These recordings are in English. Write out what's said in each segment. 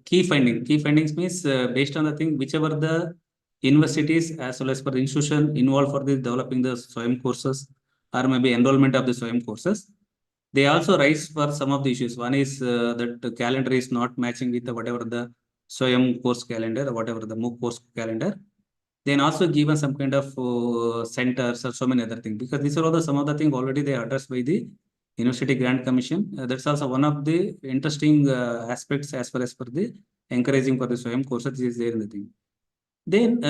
Key findings means based on the thing, whichever the universities as well as for the institution involved for the developing the SWAYAM courses or maybe enrollment of the SWAYAM courses, they also rise for some of the issues. One is that the calendar is not matching with whatever the SWAYAM course calendar or whatever the MOOC course calendar. Then also given some kind of centers or so many other things, because these are all the some of the things already they are addressed by the University Grant Commission. That's also one of the interesting aspects as far as for the encouraging for the SWAYAM courses is there in the thing. Then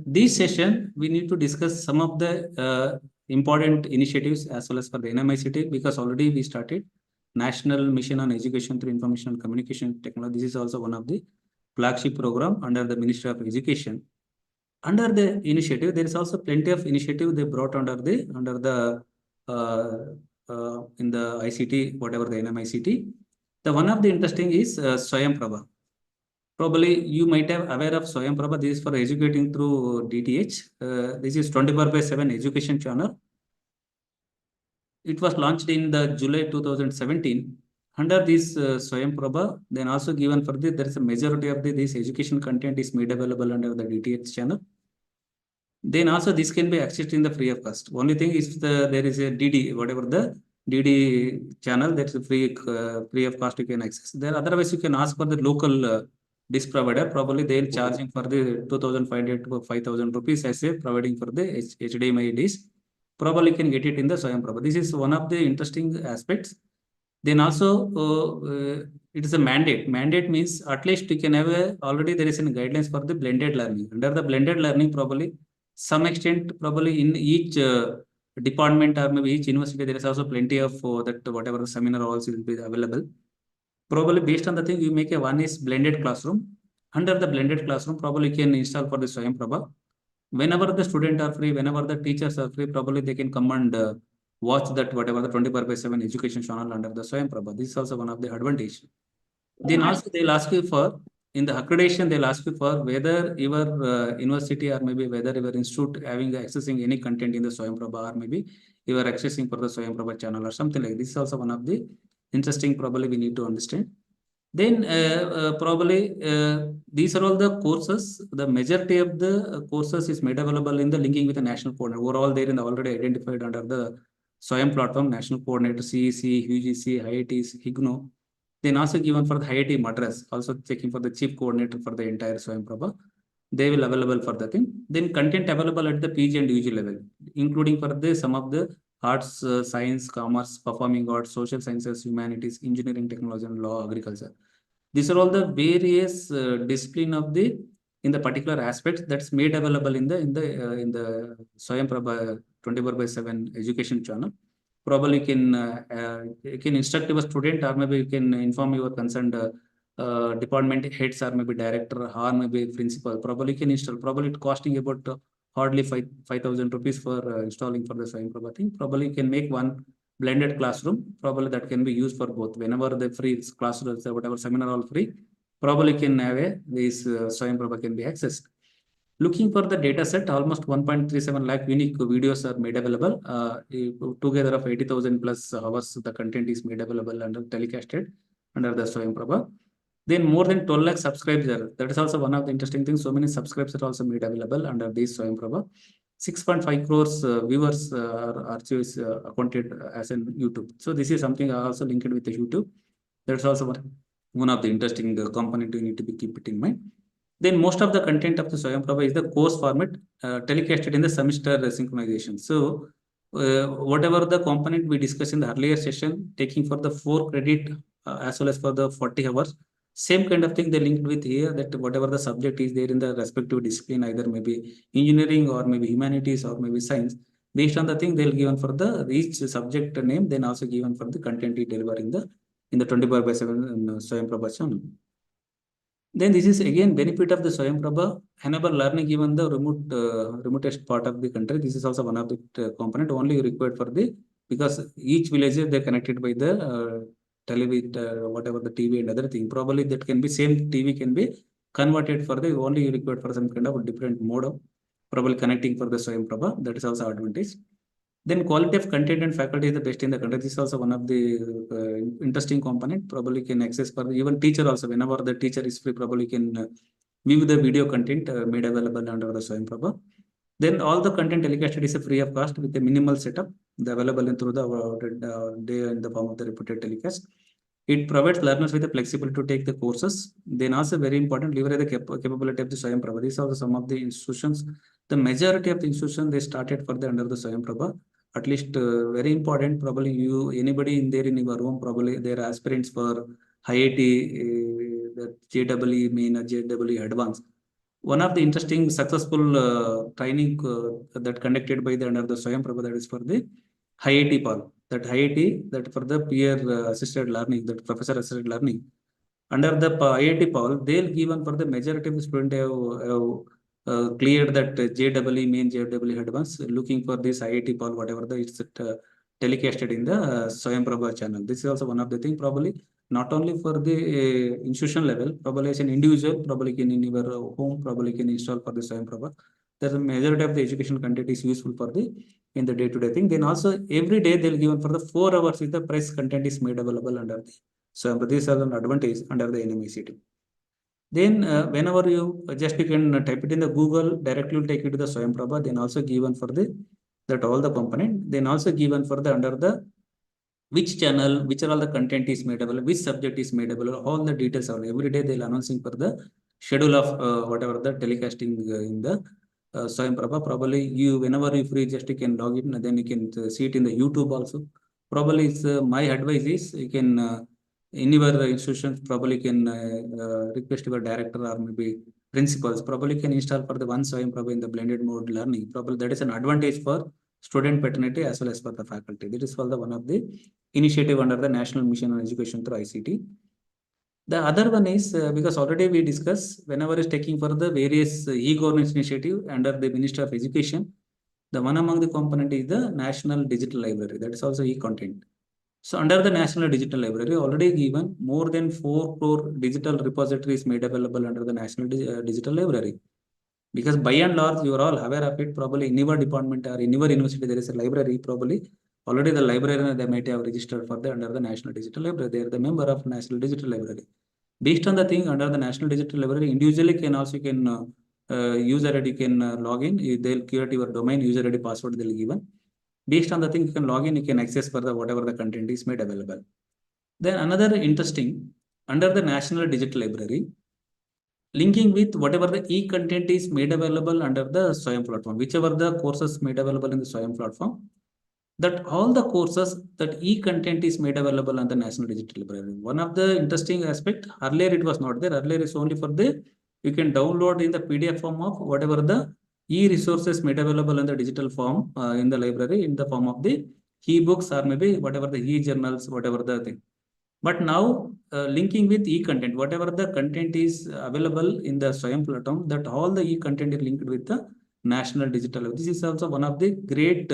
this session, we need to discuss some of the important initiatives as well as for the NMICT, because already we started National Mission on Education through Information and Communication Technology. This is also one of the flagship program under the Ministry of Education. Under the initiative, there is also plenty of initiative they brought under the in the ICT, whatever the NMICT. The one of the interesting is SWAYAM Prabha. Probably you might have aware of SWAYAM Prabha. This is for educating through DTH. This is 24/7 education channel. It was launched in the July 2017. Under this SWAYAM Prabha, then also given for this, there is a majority of this education content is made available under the DTH channel. Then also this can be accessed in the free of cost. Only thing is there is a DD, whatever the DD channel, that's free of cost you can access. Then otherwise you can ask for the local disk provider. Probably they will charging for the 2,500 to 5,000 rupees as a providing for the HDMI disk. Probably can get it in the SWAYAM Prabha. This is one of the interesting aspects. Then also it is a mandate. Mandate means at least you can have already there is a guidelines for the blended learning. Under the blended learning, probably some extent, probably in each department or maybe each university, there is also plenty of that whatever the seminar also will be available. Probably based on the thing, you make a one is blended classroom. Under the blended classroom, probably you can install for the SWAYAM Prabha. Whenever the student are free, whenever the teachers are free, probably they can come and watch that whatever the 24/7 education channel under the SWAYAM Prabha. This is also one of the advantage. Then also they'll ask you for, in the accreditation, they'll ask you for whether your university or maybe whether your institute having accessing any content in the SWAYAM Prabha, or maybe you are accessing for the SWAYAM Prabha channel or something like this. This is also one of the interesting probably we need to understand. Then probably these are all the courses. The majority of the courses is made available in the linking with the national coordinator. Overall, there in the already identified under the SWAYAM platform, national coordinator, CEC, UGC, IITs, HIGNO. Then also given for the IIT Madras, also checking for the chief coordinator for the entire SWAYAM Prabha. They will available for the thing. Then content available at the PG and UG level, including for the some of the arts, science, commerce, performing arts, social sciences, humanities, engineering, technology, and law, agriculture. These are all the various discipline of the in the particular aspects that's made available in the SWAYAM Prabha 24/7 education channel. Probably you can instruct your student, or maybe you can inform your concerned department heads, or maybe director, or maybe principal. Probably you can install. Probably it costing about hardly 5,000 rupees for installing for the SWAYAM Prabha thing. Probably you can make one blended classroom. Probably that can be used for both. Whenever the free classrooms, whatever seminar all free, probably can have this SWAYAM Prabha can be accessed. Looking for the data set, almost 1.37 lakh unique videos are made available. Together of 80,000 plus hours, the content is made available and telecasted under the SWAYAM Prabha. Then more than 12 lakh subscribers. That is also one of the interesting things. So many subscribers are also made available under this SWAYAM Prabha. 6.5 crores viewers are archives accounted as in YouTube. So this is something also linked with the YouTube. That's also one of the interesting component you need to be keep it in mind. Then most of the content of the SWAYAM Prabha is the course format telecasted in the semester synchronization. So whatever the component we discussed in the earlier session, taking for the 4 credit as well as for the 40 hours, same kind of thing they linked with here, that whatever the subject is there in the respective discipline, either maybe engineering or maybe humanities or maybe science, based on the thing they'll given for the each subject name, then also given for the content we deliver in the 24/7 SWAYAM Prabha channel. Then this is again benefit of the SWAYAM Prabha, enable learning even the remotest part of the country. This is also one of the component only required for because each village they're connected by the television, whatever the TV and other thing. Probably that can be same TV can be converted for the only required for some kind of different mode of probably connecting for the SWAYAM Prabha. That is also advantage. Then quality of content and faculty is the best in the country. This is also one of the interesting component. Probably can access for even teacher also. Whenever the teacher is free, probably can view the video content made available under the Swayamprabha. Then all the content telecasted is free of cost with a minimal setup. The available in through the day in the form of the repeated telecast. It provides learners with the flexibility to take the courses. Then also very important, leverage the capability of the Swayamprabha. These are some of the institutions. The majority of the institutions they started for the under the Swayamprabha. At least very important, probably anybody in there in your room, probably there are aspirants for IIT, the JEE main or JEE advanced. One of the interesting successful training that conducted by the under the Swayamprabha, that is for the IIT PAL. That IIT, that for the peer assisted learning, that professor assisted learning. Under the IIT PAL, they'll given for the majority of the student have cleared that JEE main, JEE advanced, looking for this IIT PAL, whatever the it's telecasted in the Swayamprabha channel. This is also one of the thing, probably not only for the institution level, probably as an individual, probably can in your home, probably can install for the Swayamprabha. The majority of the education content is useful for the in the day-to-day thing. Then also every day they'll given for the 4 hours with the press content is made available under the. So this is an advantage under the NMICT. Then whenever you just you can type it in the Google, directly will take you to the Swayamprabha. Then also given for the that all the component. Then also given for the under the which channel, which are all the content is made available, which subject is made available, all the details are every day they'll announcing for the schedule of whatever the telecasting in the Swayamprabha. Probably you whenever you free, just you can log in and then you can see it in the YouTube also. Probably it's my advice is you can in your institutions probably can request your director or maybe principals probably can install for the one Swayamprabha in the blended mode learning. Probably that is an advantage for student paternity as well as for the faculty. That is for the one of the initiative under the National Mission on Education through ICT. The other one is because already we discussed whenever is taking for the various e-governance initiative under the Ministry of Education, the one among the component is the National Digital Library. That is also e-content. So under the National Digital Library, already given more than 4 crore digital repositories made available under the National Digital Library. Because by and large, you are all aware of it, probably in your department or in your university, there is a library, probably already the librarian they might have registered for the under the National Digital Library. They are the member of National Digital Library. Based on the thing under the National Digital Library, individually can also user ID can log in. They'll create your domain user ID password they'll given. Based on the thing you can log in, you can access for the whatever the content is made available. Then another interesting under the National Digital Library, linking with whatever the e-content is made available under the Swayam platform, whichever the courses made available in the Swayam platform, that all the courses that e-content is made available on the National Digital Library. One of the interesting aspect, earlier it was not there. Earlier it's only for the, you can download in the PDF form of whatever the e-resources made available in the digital form in the library in the form of the e-books or maybe whatever the e-journals, whatever the thing. But now linking with e-content, whatever the content is available in the Swayam platform, that all the e-content is linked with the National Digital. This is also one of the great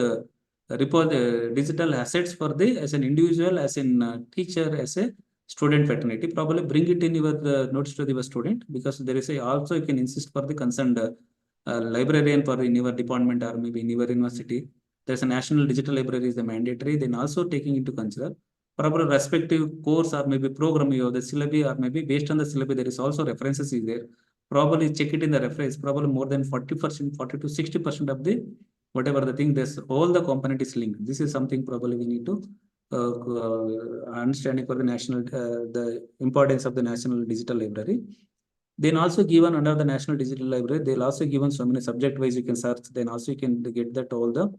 digital assets for the as an individual, as in teacher, as a student fraternity. Probably bring it in your notes to your student, because there is a also you can insist for the concerned librarian for in your department or maybe in your university. There's a National Digital Library is the mandatory. Then also taking into consider probably respective course or maybe program you have the syllabi or maybe based on the syllabi there is also references is there. Probably check it in the reference. Probably more than 40%, 40 to 60% of the whatever the thing, this all the component is linked. This is something probably we need to understanding for the national the importance of the National Digital Library. Then also given under the National Digital Library, they'll also given so many subject wise you can search. Then also you can get that all the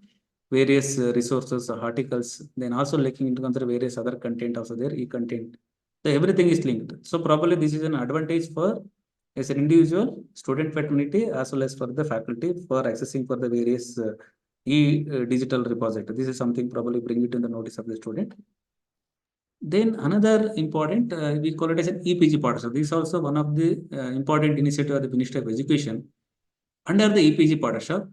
various resources, articles. Then also looking into consider various other content also there, e-content. So everything is linked. So probably this is an advantage for as an individual, student fraternity, as well as for the faculty for accessing for the various digital repository. This is something probably bring it in the notice of the student. Then another important, we call it as an EPG partnership. This is also one of the important initiative of the Ministry of Education. Under the EPG partnership,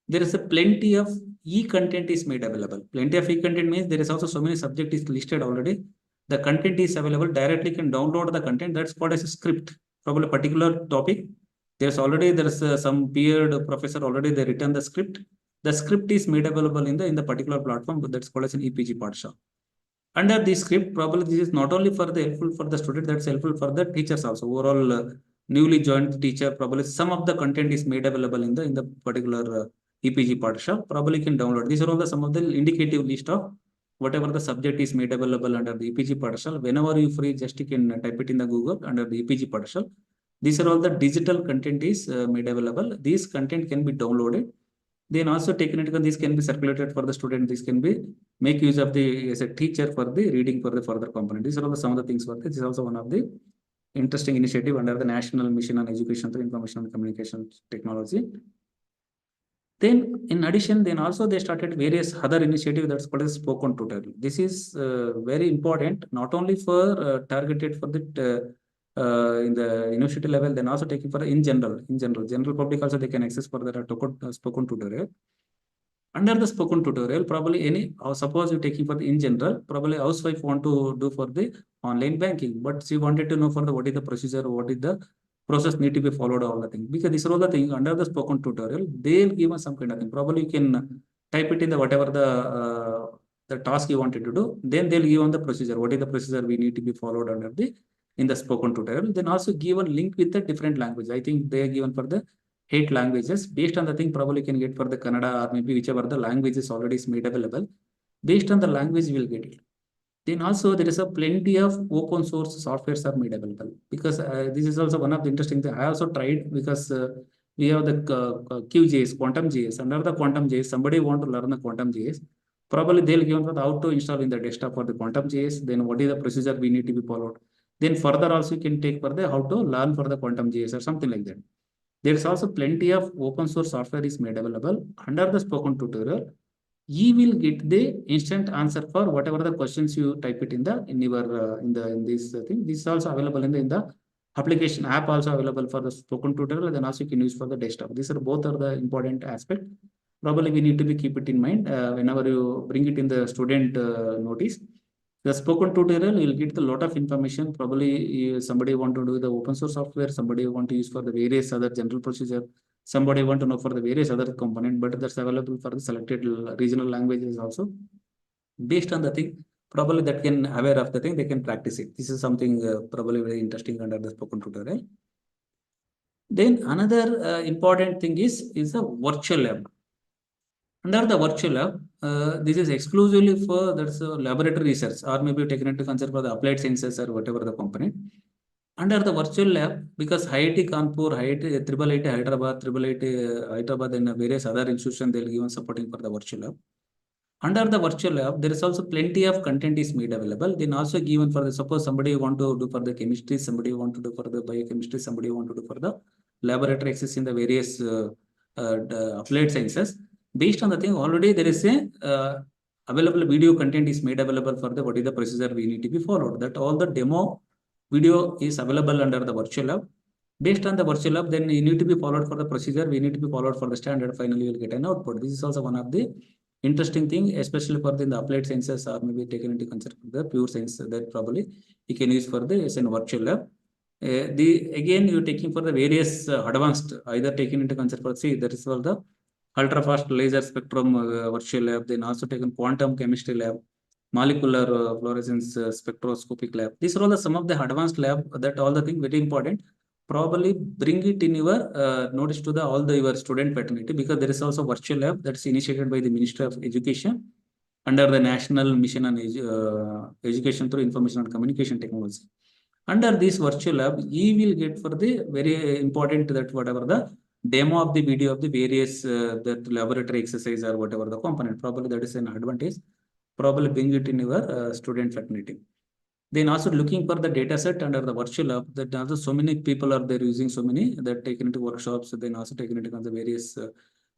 there is a plenty of e-content is made available. Plenty of e-content means there is also so many subject is listed already. The content is available, directly can download the content. That's called as a script. Probably a particular topic. There's already, some peered professor already they written the script. the script is made available in the particular platform that's called as an EPG Parsha. Under this script, probably this is not only for the helpful for the student, that's helpful for the teachers also. Overall, newly joined teacher, probably some of the content is made available in the particular EPG Parsha. Probably you can download. These are all the some of the indicative list of whatever the subject is made available under the EPG Parsha. Whenever you free, just you can type it in the Google under the EPG Parsha. These are all the digital content is made available. These content can be downloaded. Then also taken into account, this can be circulated for the student. This can be make use of the as a teacher for the reading for the further component. These are all some of the things for this. This is also one of the interesting initiative under the National Mission on Education through Information and Communication Technology. Then in addition, then also they started various other initiatives that's called as spoken tutorial. This is very important, not only for targeted for the in the university level, then also taking for in general public also they can access for the spoken tutorial. Under the spoken tutorial, probably any, suppose you're taking for the in general, probably housewife want to do for the online banking, but she wanted to know for the what is the procedure, what is the process need to be followed, all the things. Because these are all the things under the spoken tutorial, they'll give us some kind of thing. Probably you can type it in the whatever the task you wanted to do, then they'll give on the procedure. What is the procedure we need to be followed under the in the spoken tutorial. Then also give a link with the different language. I think they are given for the 8 languages. Based on the thing, probably you can get for the Kannada or maybe whichever the language is already made available. Based on the language, you will get it. Then also there is a plenty of open source softwares are made available, because this is also one of the interesting things. I also tried, because we have the QJS, Quantum JS. Under the Quantum JS, somebody want to learn the Quantum JS. Probably they'll give for how to install in the desktop for the Quantum JS. Then what is the procedure we need to be followed. Then further also you can take for the how to learn for the Quantum JS or something like that. There is also plenty of open source software is made available. Under the spoken tutorial, you will get the instant answer for whatever the questions you type it in your in this thing. This is also available in the application app, also available for the spoken tutorial, and then also you can use for the desktop. These are both are the important aspect. Probably we need to be keep it in mind whenever you bring it in the student notice. The spoken tutorial, you'll get a lot of information. Probably somebody want to do the open source software, somebody want to use for the various other general procedure, somebody want to know for the various other component, but that's available for the selected regional languages also. Based on the thing, probably that can aware of the thing, they can practice it. This is something probably very interesting under the spoken tutorial. Then another important thing is a virtual lab. Under the virtual lab, this is exclusively for that's laboratory research, or maybe taken into consideration for the applied sciences or whatever the component. Under the virtual lab, because IIT Kanpur, IIT Hyderabad, Hyderabad, and various other institutions, they'll give supporting for the virtual lab. Under the virtual lab, there is also plenty of content is made available. Then also given for the, suppose somebody want to do for the chemistry, somebody want to do for the biochemistry, somebody want to do for the laboratory access in the various applied sciences. Based on the thing, already there is a available video content is made available for the what is the procedure we need to be followed. That all the demo video is available under the virtual lab. Based on the virtual lab, then you need to be followed for the procedure. We need to be followed for the standard. Finally, you will get an output. This is also one of the interesting thing, especially for the applied sciences, or maybe taken into consideration the pure science, that probably you can use for the as in virtual lab. Again, you're taking for the various advanced, either taken into consideration. See, that is for the ultra fast laser spectrum virtual lab, then also taken quantum chemistry lab, molecular fluorescence spectroscopic lab. These are all the some of the advanced lab, that all the thing very important. Probably bring it in your notice to the all the your student fraternity, because there is also virtual lab that's initiated by the Ministry of Education under the National Mission on Education through Information and Communication Technology. Under this virtual lab, you will get for the very important that whatever the demo of the video of the various that laboratory exercise or whatever the component. Probably that is an advantage. Probably bring it in your student fraternity. Then also looking for the data set under the virtual lab, that also so many people are there using so many that taken into workshops, then also taken into the various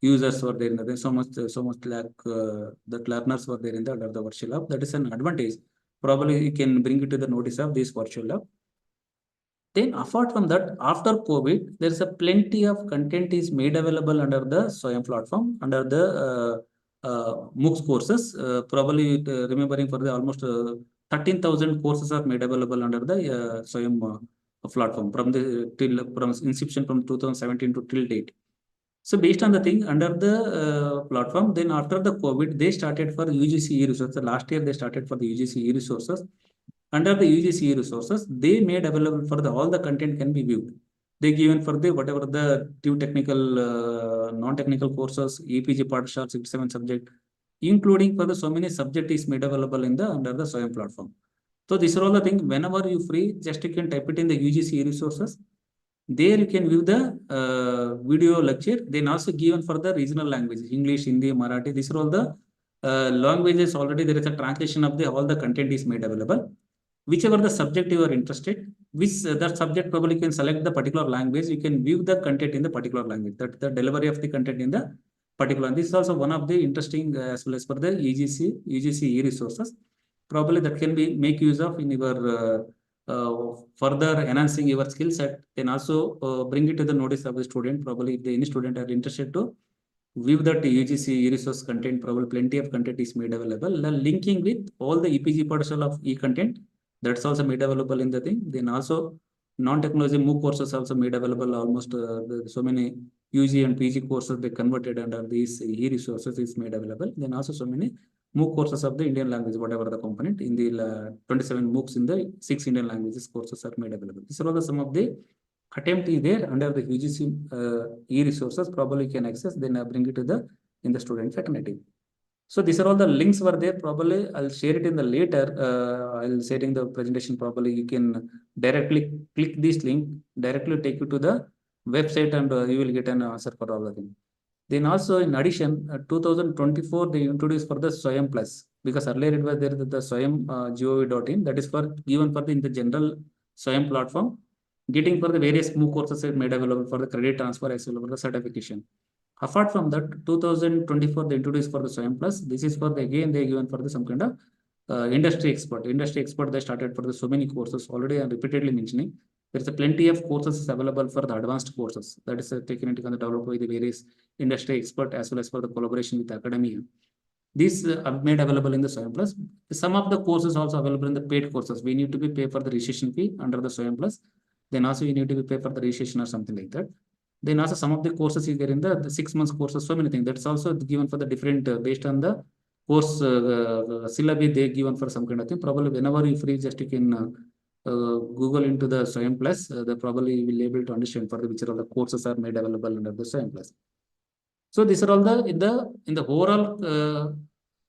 users were there. Then so much like that learners were there in the under the virtual lab. That is an advantage. Probably you can bring it to the notice of this virtual lab. Then apart from that, after COVID, there is a plenty of content is made available under the SWAYAM platform, under the MOOC courses. Probably remembering for the almost 13,000 courses are made available under the SWAYAM platform from inception from 2017 to till date. So based on the thing under the platform, then after the COVID, they started for UGC e-resources. Last year they started for the UGC e-resources. Under the UGC e-resources, they made available for the all the content can be viewed. They given for the whatever the two technical, non-technical courses, EPG Padshal 67 subject, including for the so many subject is made available in the under the SWAYAM platform. So these are all the things. Whenever you free, just you can type it in the UGC e-resources. There you can view the video lecture. Then also given for the regional languages, English, Hindi, Marathi. These are all the languages already. There is a translation of the all the content is made available. Whichever the subject you are interested, which that subject probably you can select the particular language. You can view the content in the particular language. That the delivery of the content in the particular. This is also one of the interesting as well as for the UGC e-resources. Probably that can be make use of in your further enhancing your skill set, then also bring it to the notice of the student. Probably if any student are interested to view that UGC resource content, probably plenty of content is made available. The linking with all the EPG partial of e-content, that's also made available in the thing. Then also non-technology MOOC courses also made available. Almost so many UG and PG courses they converted under these e-resources is made available. Then also so many MOOC courses of the Indian language, whatever the component in the 27 MOOCs in the 6 Indian languages courses are made available. These are all the some of the attempt is there under the UGC e-resources. Probably you can access, then bring it to the in the student faculty. So these are all the links were there. Probably I'll share it in the later. I'll share in the presentation. Probably you can directly click this link, directly take you to the website, and you will get an answer for all of them. Then also in addition, 2024 they introduced for the SWAYAM Plus, because earlier it was there the SWAYAM gov.in, that is for given for the in the general SWAYAM platform, getting for the various MOOC courses made available for the credit transfer as well as the certification. Apart from that, 2024 they introduced for the SWAYAM Plus. This is for the again they given for the some kind of industry expert. Industry expert they started for the so many courses already. I'm repeatedly mentioning. There is a plenty of courses available for the advanced courses that is taken into account developed by the various industry expert as well as for the collaboration with academia. These are made available in the SWAYAM Plus. Some of the courses also available in the paid courses. We need to be pay for the registration fee under the SWAYAM Plus. Then also you need to be pay for the registration or something like that. Then also some of the courses is there in the 6 months courses, so many things. That's also given for the different based on the course syllabi they given for some kind of thing. Probably whenever you free, just you can Google into the SWAYAM Plus. They probably will be able to understand for the which are all the courses are made available under the SWAYAM Plus. So these are all the in the overall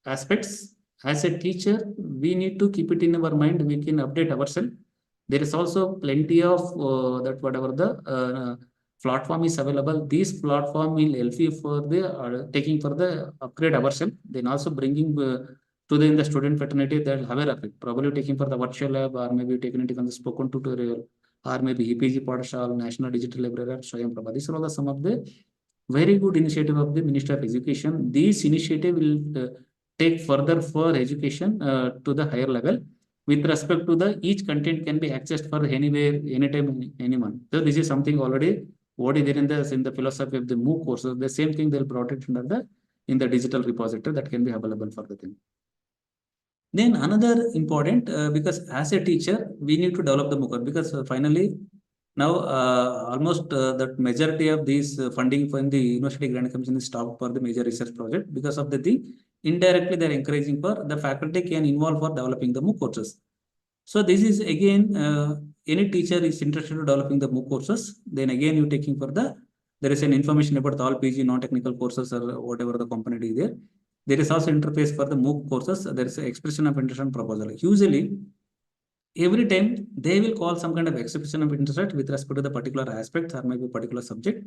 aspects. As a teacher, we need to keep it in our mind. We can update ourselves. There is also plenty of that whatever the platform is available. This platform will help you for the taking for the upgrade ourselves. Then also bringing to the in the student fraternity that have a it. Probably taking for the virtual lab, or maybe taking it on the spoken tutorial, or maybe EPG Padshal, National Digital Library, SWAYAM Prabha. These are all the some of the very good initiative of the Ministry of Education. This initiative will take further for education to the higher level. With respect to the each content can be accessed for anywhere, anytime, anyone. So this is something already what is there in the philosophy of the MOOC courses. The same thing they'll brought it under the in the digital repository that can be available for the thing. Then another important because as a teacher we need to develop the MOOC because finally now almost that majority of these funding from the University Grant Commission is stopped for the major research project because of the thing. Indirectly they are encouraging for the faculty can involve for developing the MOOC courses. So this is again any teacher is interested in developing the MOOC courses, then again you taking for the there is an information about the all PG non-technical courses or whatever the component is there. There is also interface for the MOOC courses. There is an expression of interest and proposal. Usually every time they will call some kind of expression of interest with respect to the particular aspects or maybe particular subject.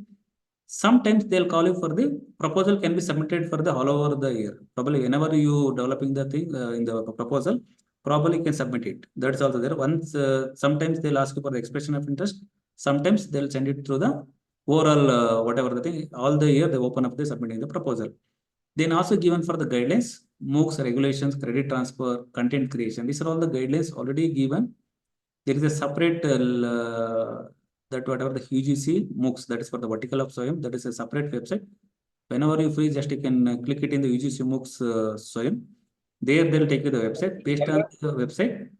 Sometimes they'll call you for the proposal can be submitted for the all over the year. Probably whenever you developing the thing in the proposal, probably you can submit it. That's also there. Once sometimes they'll ask you for the expression of interest. Sometimes they'll send it through the overall whatever the thing. All the year they open up the submitting the proposal. Then also given for the guidelines, MOOCs, regulations, credit transfer, content creation. These are all the guidelines already given. There is a separate that whatever the UGC MOOCs, that is for the vertical of SWAYAM, that is a separate website. Whenever you free, just you can click it in the UGC MOOCs SWAYAM. There they'll take you to the website. Based on the website,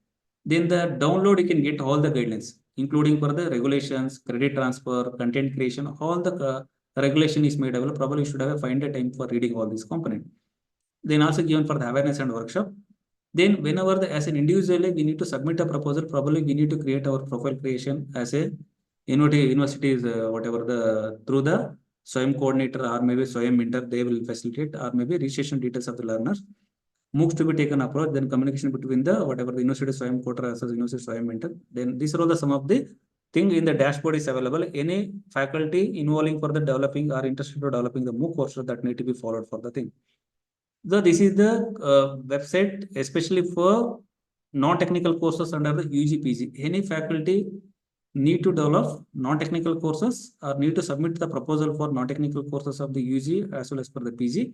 then the download you can get all the guidelines, including for the regulations, credit transfer, content creation, all the regulation is made available, probably you should have a find a time for reading all these components. Then also given for the awareness and workshop. Then whenever as an individually we need to submit a proposal, probably we need to create our profile creation as a universities, whatever the through the SWAYAM coordinator or maybe SWAYAM mentor, they will facilitate, or maybe registration details of the learners. MOOCs to be taken approach, then communication between the whatever the university SWAYAM coordinator as university SWAYAM mentor. Then these are all the some of the thing in the dashboard is available. Any faculty involving for the developing or interested to developing the MOOC courses that need to be followed for the thing. So this is the website, especially for non-technical courses under the UG-PG. Any faculty need to develop non-technical courses or need to submit the proposal for non-technical courses of the UG as well as for the PG.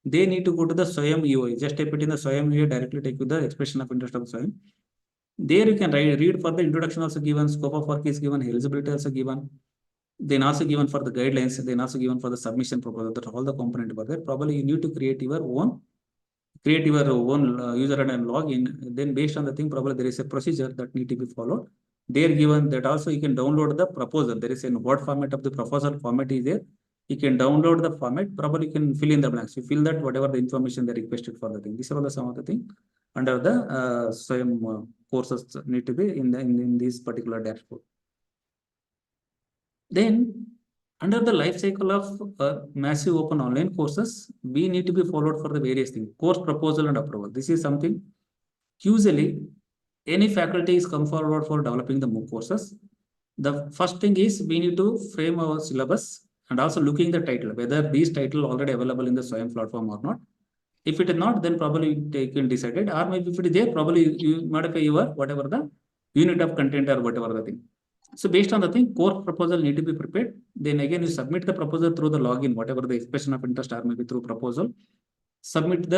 They need to go to the SWAYAM UI. Just type it in the SWAYAM UI, directly take to the expression of interest of SWAYAM. There you can read for the introduction also given, scope of work is given, eligibility also given. Then also given for the guidelines, then also given for the submission proposal, that all the component were there. Probably you need to create your own user and login. Then based on the thing, probably there is a procedure that need to be followed. There given that also you can download the proposal. There is a Word format of the proposal format is there. You can download the format, probably you can fill in the blanks. You fill that whatever the information they requested for the thing. These are all the some of the thing under the SWAYAM courses need to be in this particular dashboard. Then under the life cycle of massive open online courses, we need to be followed for the various things, course proposal and approval. This is something usually any faculty is come forward for developing the MOOC courses. The first thing is we need to frame our syllabus and also looking the title, whether these title already available in the SWAYAM platform or not. If it is not, then probably you can decide it, or maybe if it is there, probably you modify your whatever the unit of content or whatever the thing. So based on the thing, course proposal need to be prepared. Then again, you submit the proposal through the login, whatever the expression of interest or maybe through proposal. Submit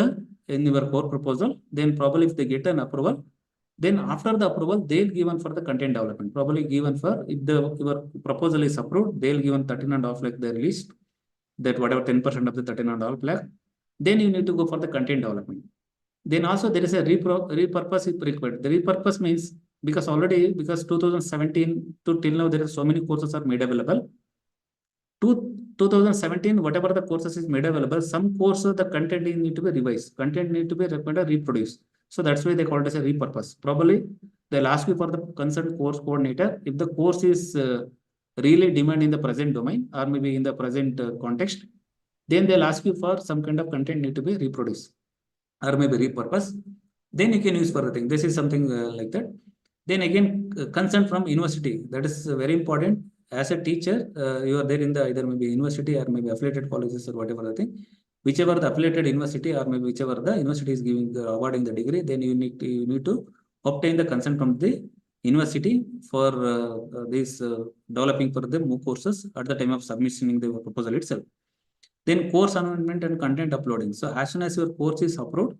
in your core proposal. Then probably if they get an approval, then after the approval, they'll given for the content development. Probably given for if your proposal is approved, they'll given 13.5 lakh their list, that whatever 10% of the 13.5 lakh. Then you need to go for the content development. Then also there is a repurpose if required. The repurpose means because 2017 to till now there are so many courses are made available. 2017 whatever the courses is made available, some courses the content need to be revised, content need to be reproduced. So that's why they call it as a repurpose. Probably they'll ask you for the concerned course coordinator if the course is really demand in the present domain or maybe in the present context. Then they'll ask you for some kind of content need to be reproduced or maybe repurpose. Then you can use for the thing. This is something like that. Then again, consent from university. That is very important. As a teacher, you are there in the either maybe university or maybe affiliated colleges or whatever the thing. Whichever the affiliated university or maybe whichever the university is giving awarding the degree, then you need to obtain the consent from the university for this developing for the MOOC courses at the time of submitting the proposal itself. Then course amendment and content uploading. So as soon as your course is approved,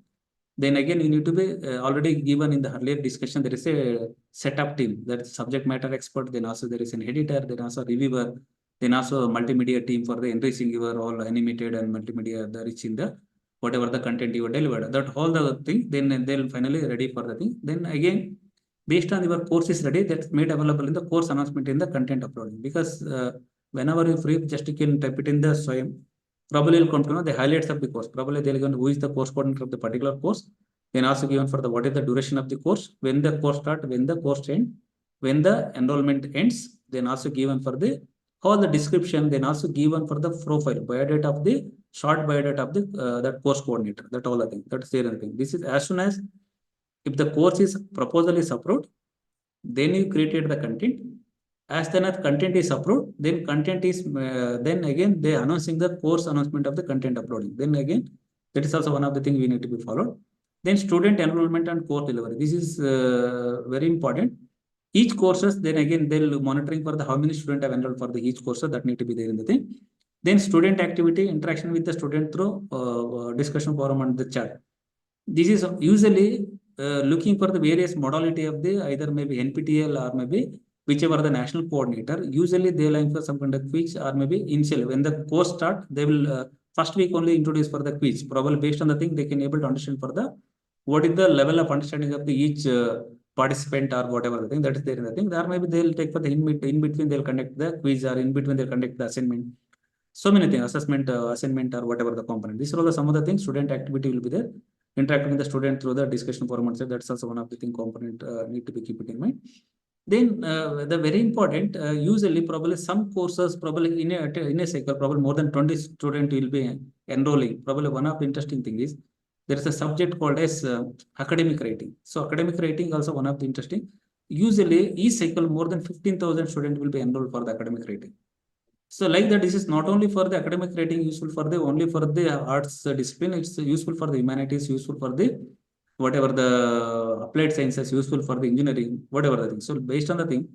then again you need to be already given in the earlier discussion. There is a setup team, that is subject matter expert. Then also there is an editor. Then also reviewer. Then also a multimedia team for the enriching your all animated and multimedia the rich in the whatever the content you delivered. That all the thing. Then they'll finally ready for the thing. Then again, based on your course is ready, that's made available in the course announcement in the content uploading. Because whenever you free, just you can type it in the SWAYAM. Probably will come to know the highlights of the course. Probably they'll go who is the course coordinator of the particular course. Then also given for the what is the duration of the course, when the course start, when the course end, when the enrollment ends. Then also given for the all the description. Then also given for the profile, biodata of the short biodata of the that course coordinator. That all the thing. That's there and thing. This is as soon as if the course is proposal is approved, then you created the content. As then as content is approved, then content is then again they announcing the course announcement of the content uploading. Then again, that is also one of the things we need to be followed. Then student enrollment and course delivery. This is very important. Each courses, then again they'll monitoring for the how many students have enrolled for the each course, that need to be there in the thing. Then student activity, interaction with the student through discussion forum and the chat. This is usually looking for the various modality of the either maybe NPTEL or maybe whichever the national coordinator. Usually they line for some kind of quiz or maybe initial when the course start, they will first week only introduce for the quiz. Probably based on the thing they can able to understand for the what is the level of understanding of the each participant or whatever the thing that is there in the thing. Or maybe they'll take for the in between they'll conduct the quiz or in between they'll conduct the assignment. So many things, assessment, assignment, or whatever the component. These are all the some of the things. Student activity will be there. Interacting with the student through the discussion forum. That's also one of the thing component need to be keep it in mind. Then the very important, usually probably some courses probably in a cycle, probably more than 20 students will be enrolling. Probably one of the interesting thing is there is a subject called as academic writing. So academic writing also one of the interesting. Usually each cycle more than 15,000 students will be enrolled for the academic writing. So like that, this is not only for the academic writing useful for the only for the arts discipline, it's useful for the humanities, useful for the whatever the applied sciences, useful for the engineering, whatever the thing. So based on the thing,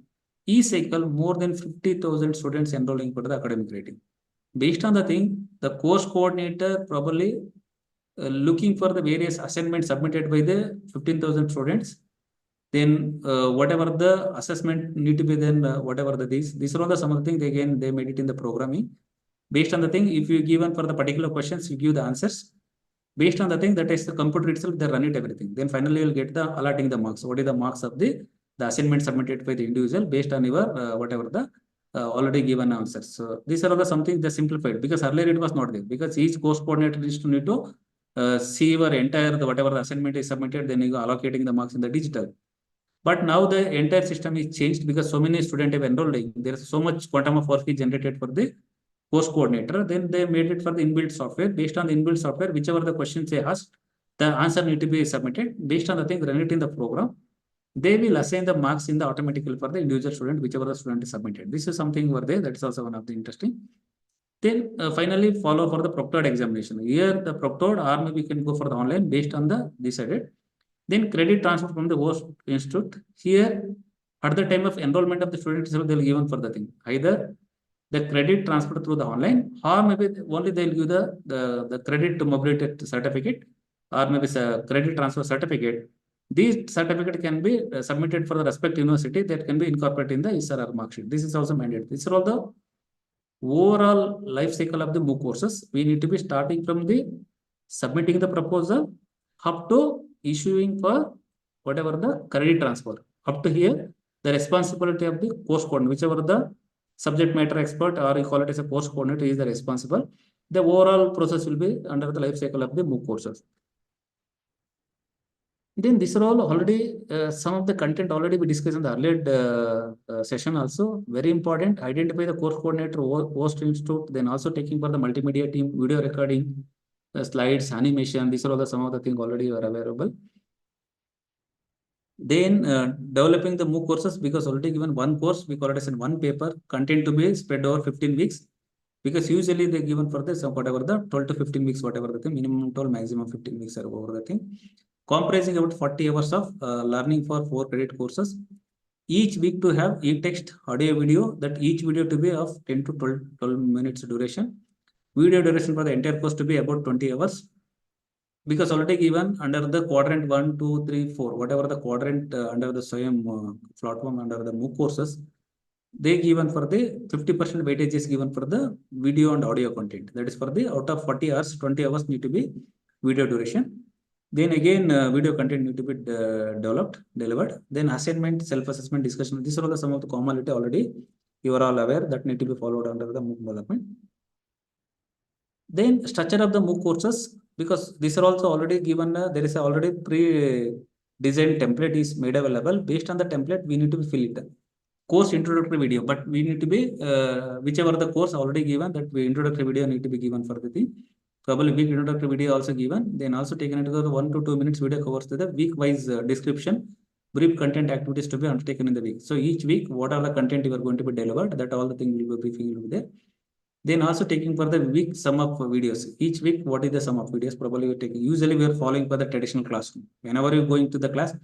each cycle more than 50,000 students enrolling for the academic writing. Based on the thing, the course coordinator probably looking for the various assignments submitted by the 15,000 students. Then whatever the assessment need to be then whatever the these are all the some of the things again they made it in the programming. Based on the thing, if you given for the particular questions, you give the answers. Based on the thing that is the computer itself, they run it everything. Then finally you'll get the allotting the marks. What is the marks of the assignment submitted by the individual based on your whatever the already given answers. So these are all the something they simplified because earlier it was not there because each course coordinator is to need to see your entire the whatever the assignment is submitted, then you go allocating the marks in the digital. But now the entire system is changed because so many students have enrolled. There is so much quantum of work is generated for the course coordinator. Then they made it for the inbuilt software. Based on the inbuilt software, whichever the questions they asked, the answer need to be submitted. Based on the thing, run it in the program. They will assign the marks in the automatically for the individual student, whichever the student is submitted. This is something over there. That is also one of the interesting. Then finally follow for the proctored examination. Here the proctored or maybe we can go for the online based on the decided. Then credit transfer from the host institute. Here, at the time of enrollment of the student, they will given for the thing. Either the credit transfer through the online, or maybe only they will give the credit to mobility certificate, or maybe credit transfer certificate. These certificate can be submitted for the respective university that can be incorporated in the SRR mark sheet. This is also mandated. These are all the overall life cycle of the MOOC courses. We need to be starting from the submitting the proposal up to issuing for whatever the credit transfer. Up to here, the responsibility of the course coordinator, whichever the subject matter expert or you call it as a course coordinator is the responsible. The overall process will be under the life cycle of the MOOC courses. Then these are all already some of the content already we discussed in the earlier session also. Very important. Identify the course coordinator, host institute, then also taking for the multimedia team, video recording, slides, animation. These are all the some of the things already are available. Then developing the MOOC courses because already given one course, we call it as in one paper, content to be spread over 15 weeks. Because usually they given for this whatever the 12 to 15 weeks, whatever the thing, minimum 12, maximum 15 weeks are over the thing. Comprising about 40 hours of learning for 4 credit courses. Each week to have e-text, audio, video, that each video to be of 10 to 12 minutes duration. Video duration for the entire course to be about 20 hours. Because already given under the quadrant 1, 2, 3, 4, whatever the quadrant under the SWAYAM platform under the MOOC courses, they given for the 50% weightage is given for the video and audio content. That is for the out of 40 hours, 20 hours need to be video duration. Then again, video content need to be delivered. Then assignment, self-assessment, discussion. These are all the some of the commonality already you are all aware that need to be followed under the MOOC development. Then structure of the MOOC courses, because these are also already given, there is already pre-designed template is made available. Based on the template, we need to fill it. Course introductory video, but we need to be, whichever the course already given, that introductory video need to be given for the thing. Probably week introductory video also given, then also taken into the 1 to 2 minutes video covers the week-wise description, brief content activities to be undertaken in the week. So each week, what are the content you are going to be delivered, that all the things will be briefing will be there. Then also taking for the week sum of videos. Each week, what is the sum of videos? Probably we're taking, usually we are following for the traditional classroom. Whenever you're going to the class,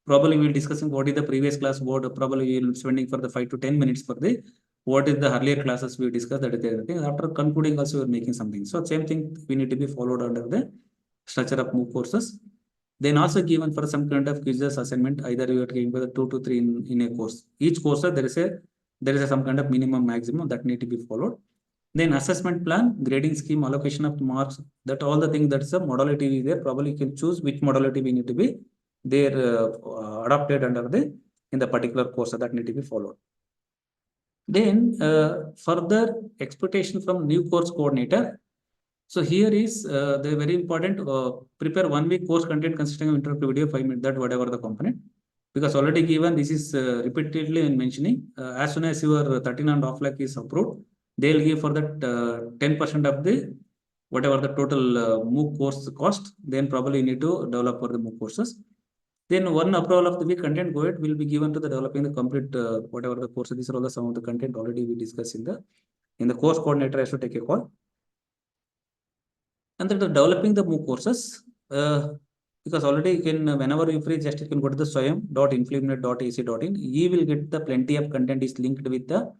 probably we'll discussing what is the previous class, what probably we'll spending for the 5 to 10 minutes for the, what is the earlier classes we discussed, that is the other thing. After concluding also we're making something. So same thing we need to be followed under the structure of MOOC courses. Then also given for some kind of quizzes assignment, either you are taking for the 2 to 3 in a course. Each course there is a some kind of minimum maximum that need to be followed. Then assessment plan, grading scheme, allocation of marks, that all the things that's a modality is there. Probably you can choose which modality we need to be there adopted under the in the particular course that need to be followed. Then further expectation from new course coordinator. So here is the very important, prepare 1 week course content consisting of interactive video, 5 minutes, that whatever the component, because already given this is repeatedly in mentioning, as soon as your 13.5 lakh is approved, they'll give for that 10% of the whatever the total MOOC course cost, then probably you need to develop for the MOOC courses. Then one approval of the week content go ahead will be given to the developing the complete whatever the course. These are all the some of the content already we discussed in the course coordinator has to take a call. And then the developing the MOOC courses, because already you can, whenever you free, just you can go to the swayam.influminate.ac.in. You will get the plenty of content is linked with the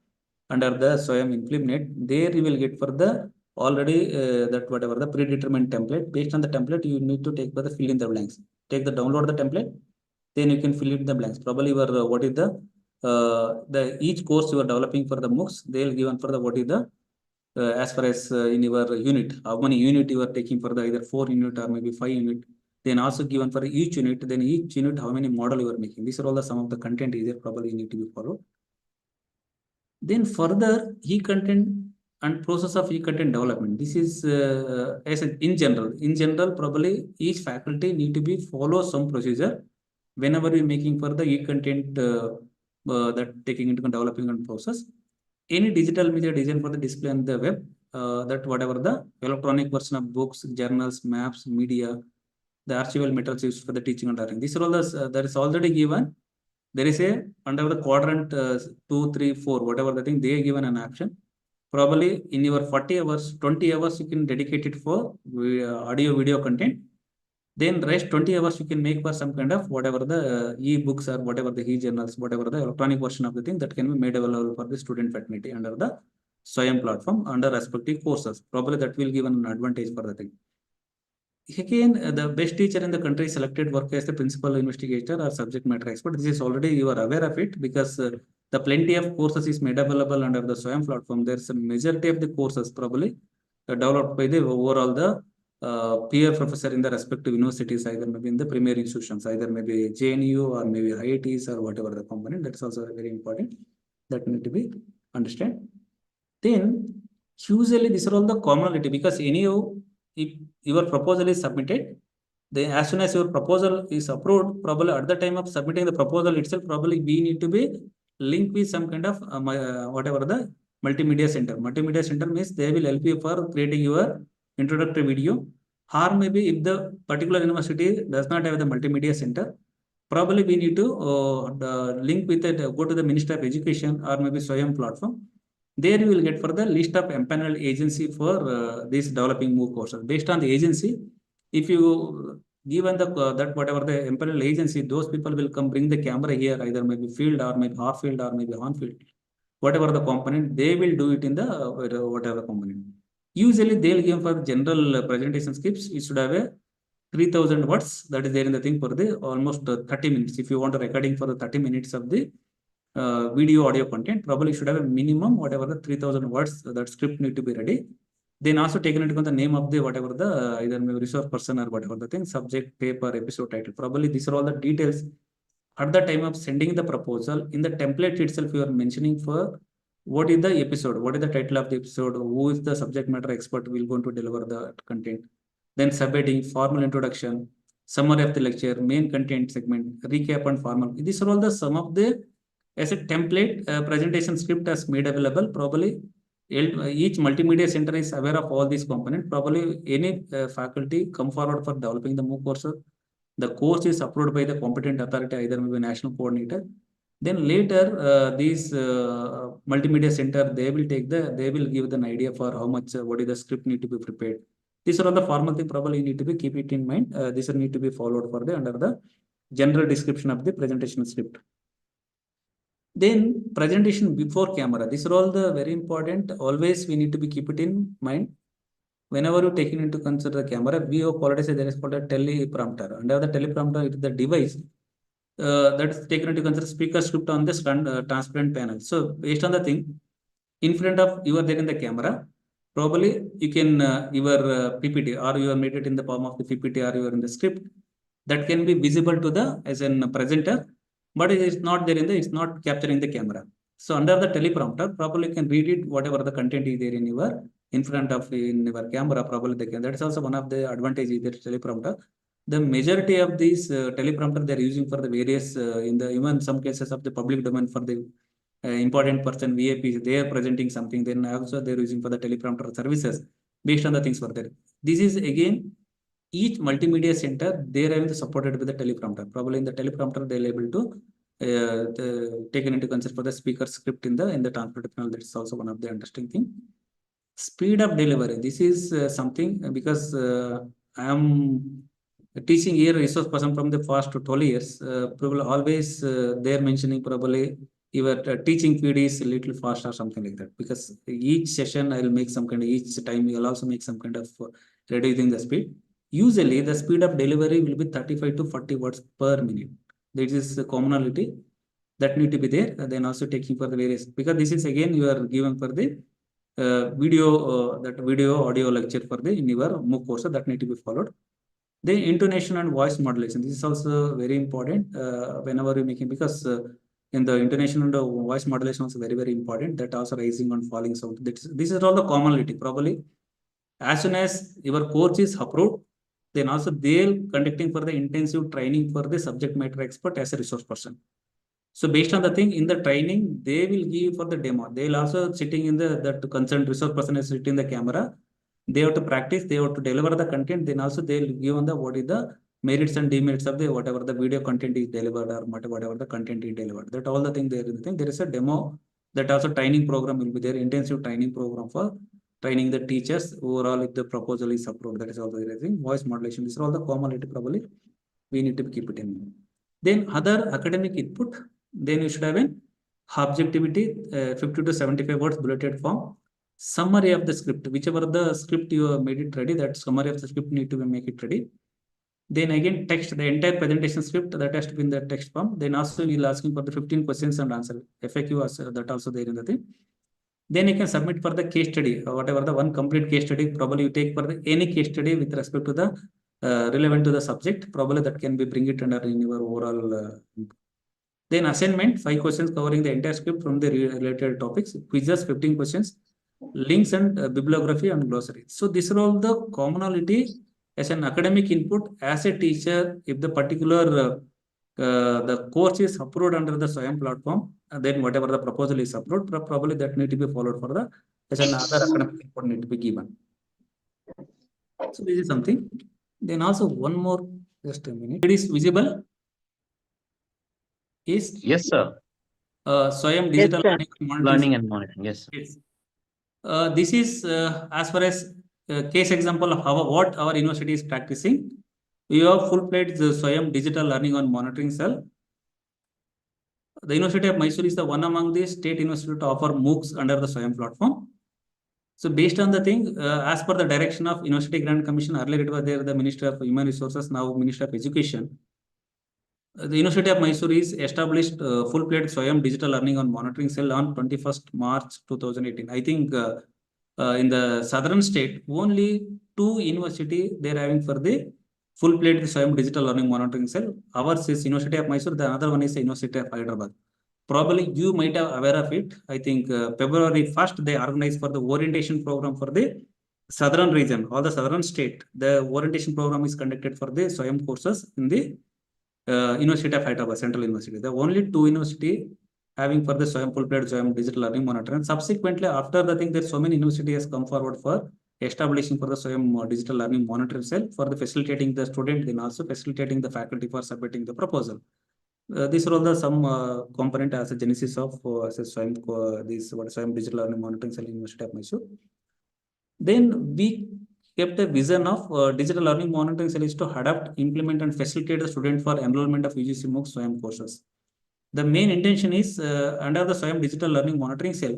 under the Swayam Influminate. There you will get for the already that whatever the predetermined template. Based on the template, you need to take for the fill in the blanks. Take the download the template, then you can fill in the blanks. Probably your what is the each course you are developing for the MOOCs, they will given for the what is the as far as in your unit, how many unit you are taking for the either 4 unit or maybe 5 unit, then also given for each unit, then each unit how many model you are making. These are all the some of the content is there probably need to be followed. Then further e-content and process of e-content development. This is as in general probably each faculty need to be follow some procedure whenever you're making for the e-content that taking into developing and process. Any digital media design for the display on the web, that whatever the electronic version of books, journals, maps, media, the archival materials used for the teaching and learning. These are all the that is already given. There is a under the quadrant 2, 3, 4, whatever the thing they are given an option. Probably in your 40 hours, 20 hours you can dedicate it for audio video content. Then rest 20 hours you can make for some kind of whatever the e-books or whatever the e-journals, whatever the electronic version of the thing that can be made available for the student fraternity under the Swayam platform under respective courses. Probably that will give an advantage for the thing. Again, the best teacher in the country selected work as the principal investigator or subject matter expert. This is already you are aware of it because the plenty of courses is made available under the Swayam platform. There's a majority of the courses probably developed by the overall the peer professor in the respective universities, either maybe in the premier institutions, either maybe JNU or maybe IITs or whatever the component. That's also very important. That need to be understand. Then usually these are all the commonality because anyhow, if your proposal is submitted, then as soon as your proposal is approved, probably at the time of submitting the proposal itself, probably we need to be linked with some kind of whatever the multimedia center. Multimedia center means they will help you for creating your introductory video, or maybe if the particular university does not have the multimedia center, probably we need to link with it, go to the Minister of Education or maybe Swayam platform. There you will get for the list of empaneled agency for these developing MOOC courses. Based on the agency, if you given the that whatever the empaneled agency, those people will come bring the camera here, either maybe field or maybe half field or maybe on field, whatever the component, they will do it in the whatever component. Usually they'll give for general presentation scripts. It should have a 3000 words that is there in the thing for the almost 30 minutes. If you want a recording for the 30 minutes of the video audio content, probably should have a minimum whatever the 3000 words that script need to be ready. Then also taken into account the name of the whatever the either resource person or whatever the thing, subject, paper, episode title. Probably these are all the details at the time of sending the proposal. In the template itself, you are mentioning for what is the episode, what is the title of the episode, who is the subject matter expert will going to deliver the content. Then subheading, formal introduction, summary of the lecture, main content segment, recap and formal. These are all the some of the as a template presentation script has made available. Probably each multimedia center is aware of all these components. Probably any faculty come forward for developing the MOOC course. The course is approved by the competent authority, either maybe national coordinator. Then later, these multimedia center, they will give an idea for how much, what is the script need to be prepared. These are all the formal thing probably you need to be keep it in mind. These need to be followed for the under the general description of the presentation script. Then presentation before camera. These are all the very important. Always we need to be keep it in mind. Whenever you taking into consider the camera, we have already said there is called a teleprompter. Under the teleprompter, it is the device that is taken into consider speaker script on this transparent panel. So based on the thing, in front of you are there in the camera, probably you can your PPT or you are made it in the form of the PPT or you are in the script that can be visible to the as a presenter, but it is not there in the, it's not capturing the camera. So under the teleprompter, probably you can read it, whatever the content is there in your in front of in your camera, probably they can. That is also one of the advantages of the teleprompter. The majority of these teleprompter they are using for the various in the even some cases of the public domain for the important person VIPs, they are presenting something. Then also they are using for the teleprompter services based on the things for there. This is again each multimedia center they are having supported with the teleprompter. Probably in the teleprompter they are able to taken into consideration for the speaker script in the transcriptional. That is also one of the interesting thing. Speed of delivery. This is something because I am teaching here resource person from the past 12 years. Probably always they are mentioning probably your teaching speed is a little fast or something like that. Because each session I will make some kind of each time you will also make some kind of reducing the speed. Usually the speed of delivery will be 35 to 40 words per minute. This is the commonality that need to be there. Then also taking for the various, because this is again you are given for the video audio lecture for the in your MOOC course that need to be followed. The intonation and voice modulation. This is also very important whenever you're making, because in the intonation and the voice modulation also very, very important. That also rising and falling sound. This is all the commonality. Probably as soon as your course is approved, then also they'll conducting for the intensive training for the subject matter expert as a resource person. So based on the thing in the training, they will give for the demo. They'll also sitting in that concerned resource person is sitting in the camera. They have to practice, they have to deliver the content. Then also they'll give on the what is the merits and demerits of the whatever the video content is delivered or whatever the content is delivered. That all the thing there is the thing. There is a demo that also training program will be there, intensive training program for training the teachers overall if the proposal is approved. That is also the thing. Voice modulation. These are all the commonality probably we need to keep it in mind. Then other academic input. Then you should have an objectivity, 50 to 75 words bulleted form, summary of the script, whichever the script you have made it ready, that summary of the script need to be make it ready. Then again text, the entire presentation script that has to be in the text form. Then also you will asking for the 15 questions and answer. FAQ that also there in the thing. Then you can submit for the case study, whatever the one complete case study, probably you take for the any case study with respect to the relevant to the subject, probably that can be bring it under in your overall then assignment, 5 questions covering the entire script from the related topics, quizzes, 15 questions, links and bibliography and glossary. So these are all the commonality as an academic input as a teacher. If the particular the course is approved under the SWAYAM platform, then whatever the proposal is approved, probably that need to be followed for the as another academic input need to be given. So this is something. Then also one more, just a minute. It is visible. Is yes, sir. SWAYAM digital learning and monitoring. Yes. Yes. This is as far as case example of what our university is practicing. We have full-fledged SWAYAM digital learning and monitoring cell. The University of Mysore is the one among the state universities to offer MOOCs under the SWAYAM platform. So based on the thing, as per the direction of University Grant Commission, earlier it was there the Ministry of Human Resources, now Ministry of Education. The University of Mysore is established full-fledged SWAYAM digital learning and monitoring cell on 21st March 2018. I think in the southern state, only 2 universities they are having for the full-fledged SWAYAM digital learning monitoring cell. Ours is University of Mysore, the other one is the University of Hyderabad. Probably you might have aware of it. I think February 1st, they organized for the orientation program for the southern region, all the southern state. The orientation program is conducted for the SWAYAM courses in the University of Hyderabad, Central University. The only 2 university having for the SWAYAM full-fledged SWAYAM digital learning monitoring. Subsequently, after the thing, there so many universities come forward for establishing for the SWAYAM digital learning monitoring cell for the facilitating the student, then also facilitating the faculty for submitting the proposal. These are all the some component as a genesis of SWAYAM, this SWAYAM digital learning monitoring cell in University of Mysore. Then we kept a vision of digital learning monitoring cell is to adapt, implement and facilitate the student for enrollment of UGC MOOC SWAYAM courses. The main intention is under the SWAYAM digital learning monitoring cell,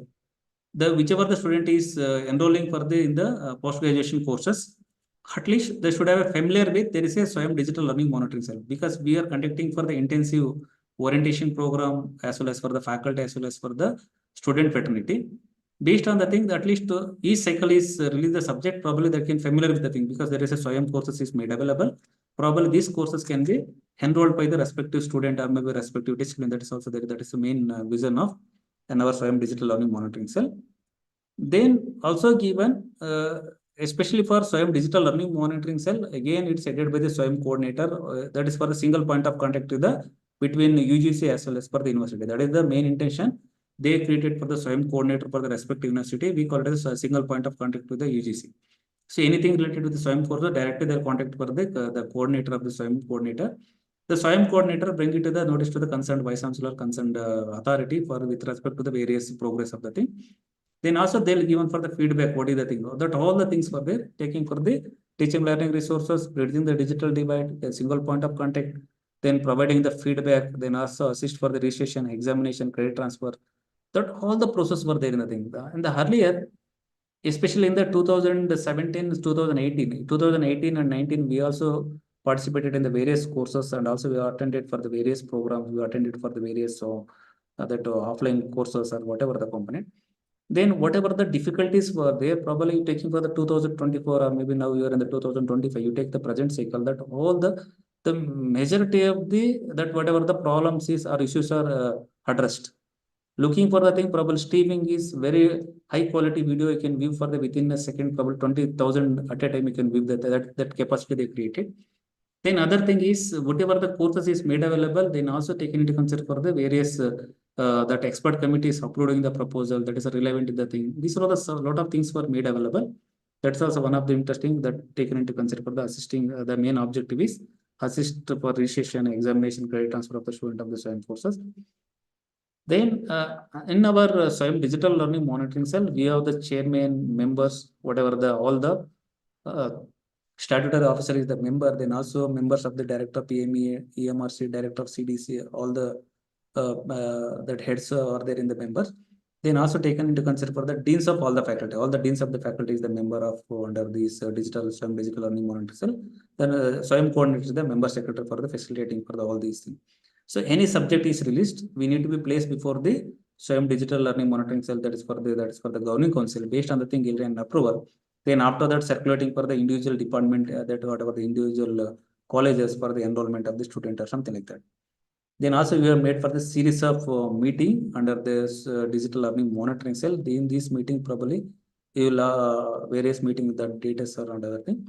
whichever the student is enrolling for in the post-graduation courses, at least they should have a familiar with there is a SWAYAM digital learning monitoring cell, because we are conducting for the intensive orientation program as well as for the faculty as well as for the student fraternity. Based on the thing, at least each cycle is release the subject, probably they can familiar with the thing, because there is a SWAYAM courses is made available. Probably these courses can be enrolled by the respective student or maybe respective discipline. That is also there. That is the main vision of in our SWAYAM digital learning monitoring cell. Then also given, especially for SWAYAM digital learning monitoring cell, again it's headed by the SWAYAM coordinator. That is for the single point of contact to the between UGC as well as for the university. That is the main intention. They created for the SWAYAM coordinator for the respective university. We call it as a single point of contact to the UGC. So anything related to the SWAYAM course, directly they'll contact for the coordinator of the SWAYAM coordinator. The SWAYAM coordinator bring it to the notice to the concerned vice chancellor, concerned authority for with respect to the various progress of the thing. Then also they'll given for the feedback, what is the thing, that all the things were there, taking for the teaching learning resources, bridging the digital divide, a single point of contact, then providing the feedback, then also assist for the registration, examination, credit transfer. That all the process were there in the thing. In the earlier, especially in the 2017, 2018 and 19, we also participated in the various courses, and also we attended for the various programs, we attended for the various offline courses or whatever the component. Then whatever the difficulties were there, probably taking for the 2024 or maybe now you are in the 2025, you take the present cycle, that all the majority of that whatever the problems is or issues are addressed. Looking for the thing, probably streaming is very high quality video you can view for the within a second, probably 20,000 at a time you can view that capacity they created. Then other thing is whatever the courses is made available, then also taken into consideration for the various that expert committees uploading the proposal that is relevant to the thing. These are all the lot of things were made available. That's also one of the interesting that taken into consideration for the assisting. The main objective is assist for registration, examination, credit transfer of the student of the SWAYAM courses. Then in our SWAYAM digital learning monitoring cell, we have the chairman, members, whatever all the statutory officer is the member, then also members of the director of PME, EMRC, director of CDC, all the that heads are there in the members. Then also taken into consideration for the deans of all the faculty. All the deans of the faculty is the member of under these SWAYAM digital learning monitoring cell. Then SWAYAM coordinator is the member secretary for the facilitating for all these things. So any subject is released, we need to be placed before the SWAYAM digital learning monitoring cell, that is for the governing council based on the thing and approval. Then after that circulating for the individual department, that whatever the individual colleges for the enrollment of the student or something like that. Then also we have made for the series of meeting under this digital learning monitoring cell. In this meeting probably you will various meetings that data are and other thing.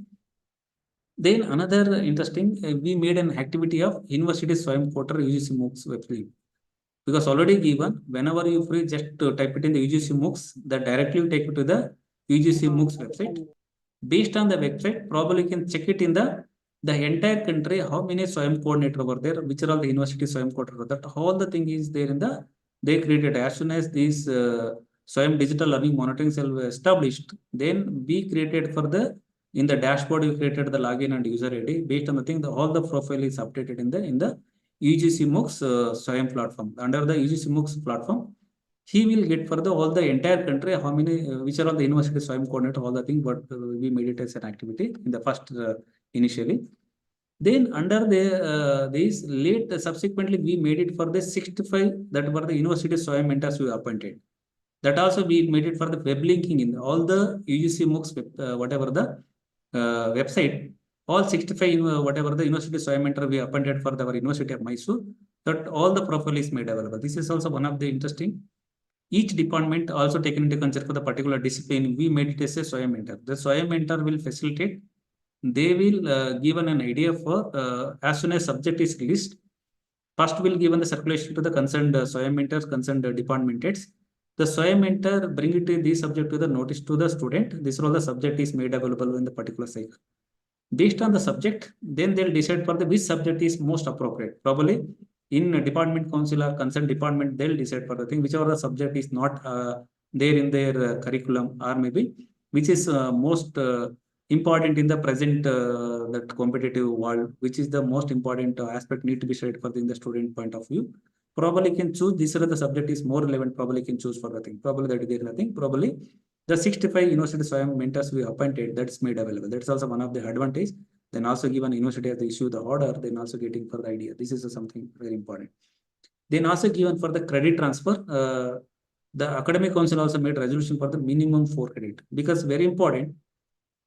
Then another interesting, we made an activity of University SWAYAM Portal UGC MOOCs website. Because already given, whenever you free, just type it in the UGC MOOCs, that directly will take you to the UGC MOOCs website. Based on the website, probably you can check it in the entire country, how many SWAYAM coordinator were there, which are all the university SWAYAM coordinator. That all the thing is there in they created. As soon as these SWAYAM digital learning monitoring cell were established, then we created for in the dashboard, you created the login and user ID. Based on the thing, all the profile is updated in the UGC MOOCs SWAYAM platform. Under the UGC MOOCs platform, he will get for all the entire country, how many, which are all the university SWAYAM coordinator, all the thing, but we made it as an activity in the first initially. Then under this late, subsequently we made it for the 65 that were the university SWAYAM mentors we appointed. That also we made it for the web linking in all the UGC MOOCs, whatever the website, all 65 whatever the university SWAYAM mentor we appointed for our University of Mysore, that all the profile is made available. This is also one of the interesting. Each department also taken into consideration for the particular discipline. We made it as a SWAYAM mentor. The SWAYAM mentor will facilitate. They will given an idea for as soon as subject is released. First will given the circulation to the concerned SWAYAM mentors, concerned department heads. The SWAYAM mentor bring it this subject to the notice to the student. This all the subject is made available in the particular cycle. Based on the subject, then they'll decide for which subject is most appropriate. Probably in a department council or concerned department, they'll decide for the thing, whichever the subject is not there in their curriculum, or maybe which is most important in the present that competitive world, which is the most important aspect need to be studied for in the student point of view. Probably can choose this are the subject is more relevant, probably can choose for the thing. Probably that is there nothing. Probably the 65 university SWAYAM mentors we appointed, that's made available. That's also one of the advantage. Then also given university has to issue the order, then also getting for the idea. This is something very important. Then also given for the credit transfer, the academic council also made resolution for the minimum 4 credit, because very important.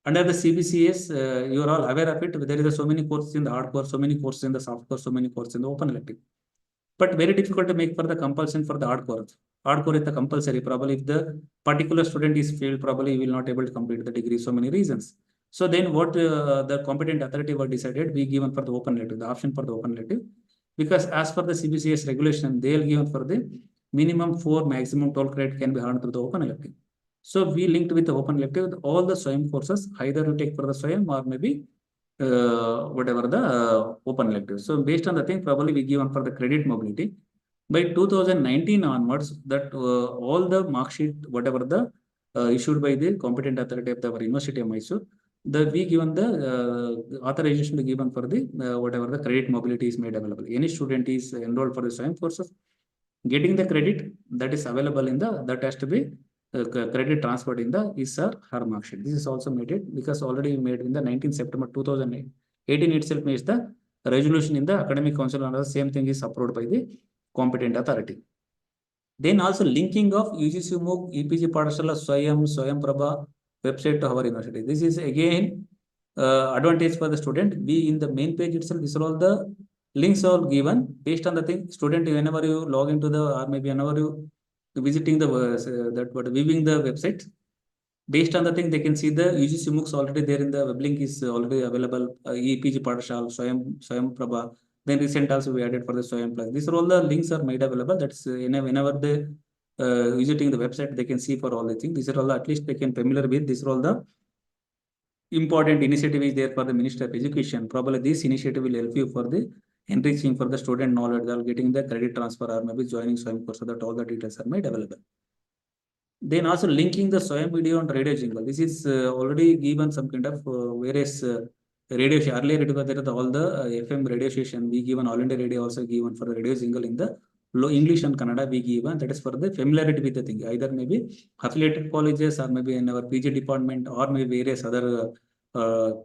Under the CBCS, you are all aware of it. There is so many courses in the hard course, so many courses in the soft course, so many courses in the open elective. But very difficult to make for the compulsion for the hard course. hardcore is the compulsory. Probably if the particular student is failed, probably he will not able to complete the degree. So many reasons. So then what the competent authority were decided, we given for the open elective, the option for the open elective, because as per the CBCS regulation, they will given for the minimum 4, maximum 12 credit can be earned through the open elective. So we linked with the open elective, all the SWAYAM courses, either you take for the SWAYAM or maybe whatever the open elective. So based on the thing, probably we given for the credit mobility. By 2019 onwards, that all the mark sheet, whatever the issued by the competent authority of our University of Mysore, we given the authorization to given for the whatever the credit mobility is made available. Any student is enrolled for the SWAYAM courses, getting the credit that is available in the, that has to be credit transferred in the his or her mark sheet. This is also made it because already made in the 19th September 2018 itself makes the resolution in the academic council, and the same thing is approved by the competent authority. Then also linking of UGC MOOC, EPG Padashala, Swayam Prabha website to our university. This is again advantage for the student. We in the main page itself, these are all the links are given based on the thing. Student, whenever you log into the, or maybe whenever you visiting the viewing the website, based on the thing, they can see the UGC MOOCs already there in the web link is already available. EPG Padashal, Swayam Prabha. Then recent also we added for the Swayam Plus. These are all the links are made available. That's whenever they visiting the website, they can see for all the things. These are all at least they can familiar with. These are all the important initiative is there for the Ministry of Education. Probably this initiative will help you for the enriching for the student knowledge, or getting the credit transfer, or maybe joining Swayam course, so that all the details are made available. Then also linking the SWAYAM video and radio jingle. This is already given some kind of various radio station. Earlier it was there all the FM radio station. We given All India Radio also given for the radio jingle in the low English and Kannada we given. That is for the familiarity with the thing. Either maybe affiliated colleges, or maybe in our PG department, or maybe various other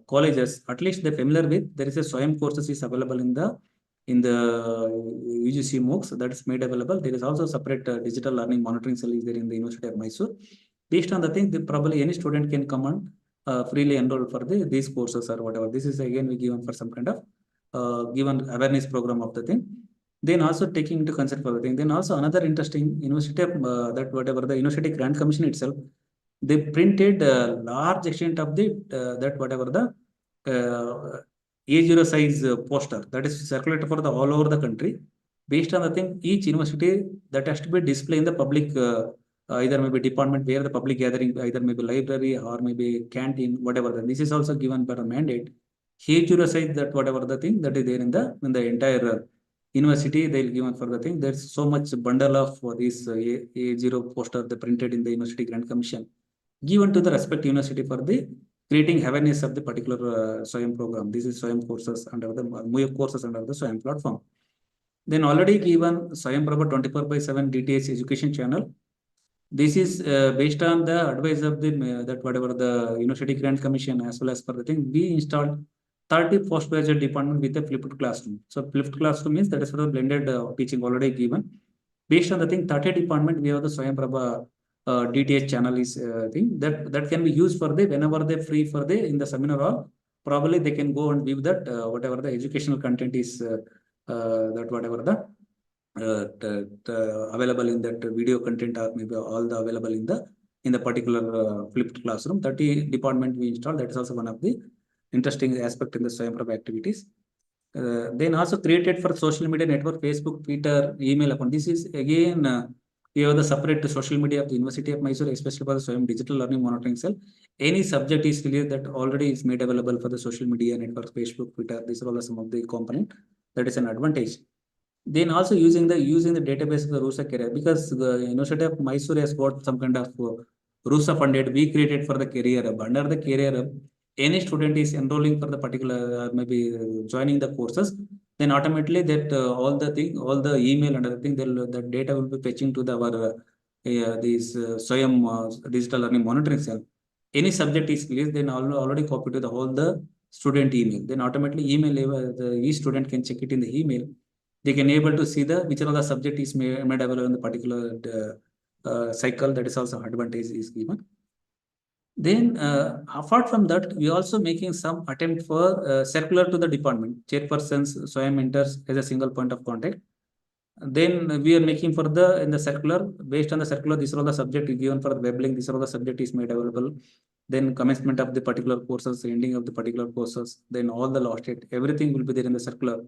colleges. At least they familiar with. There is a SWAYAM courses is available in the UGC MOOCs that is made available. There is also separate digital learning monitoring cell is there in the University of Mysore. Based on the thing, probably any student can come and freely enroll for these courses or whatever. This is again we given for some kind of given awareness program of the thing. Then also taking into consideration for the thing. Then also another interesting University of that whatever the University Grant Commission itself, they printed a large extent of the that whatever the A0 size poster that is circulated for the all over the country. Based on the thing, each university that has to be displayed in the public, either maybe department where the public gathering, either maybe library or maybe canteen, whatever. This is also given by a mandate. A0 size that whatever the thing that is there in the entire university, they'll given for the thing. There's so much bundle of this A0 poster they printed in the University Grant Commission, given to the respective university for the creating awareness of the particular SWAYAM program. This is SWAYAM courses under the MOOC courses under the SWAYAM platform. Then already given SWAYAM Prabha 24/7 DTH education channel. This is based on the advice of the that whatever the University Grant Commission as well as for the thing, we installed 30 postgraduate department with a flipped classroom. So flipped classroom means that is for the blended teaching already given. Based on the thing, 30 department we have the SWAYAM Prabha DTH channel is thing that can be used for the whenever they free for the in the seminar hall. Probably they can go and view that whatever the educational content is that whatever the available in that video content, or maybe all the available in the particular flipped classroom. 30 department we installed. That is also one of the interesting aspect in the SWAYAM Prabha activities. Then also created for social media network, Facebook, Twitter, email account. This is again we have the separate social media of the University of Mysore, especially for the SWAYAM digital learning monitoring cell. Any subject is clear that already is made available for the social media networks, Facebook, Twitter. These are all some of the component. That is an advantage. Then also using the database of the RUSA career, because the University of Mysore has got some kind of RUSA funded. We created for the career hub. Under the career hub, any student is enrolling for the particular maybe joining the courses, then automatically that all the email and other thing, the data will be fetching to our these SWAYAM digital learning monitoring cell. Any subject is clear, then already copied to the all the student email. Then automatically each student can check it in the email. They can able to see which of the subject is made available in the particular cycle. That is also advantage is given. Then apart from that, we also making some attempt for circular to the department. Chairpersons, SWAYAM mentors as a single point of contact. Then we are making for the in the circular, based on the circular, these are all the subject given for the web link, these are all the subject is made available. Then commencement of the particular courses, ending of the particular courses, then all the last date, everything will be there in the circular,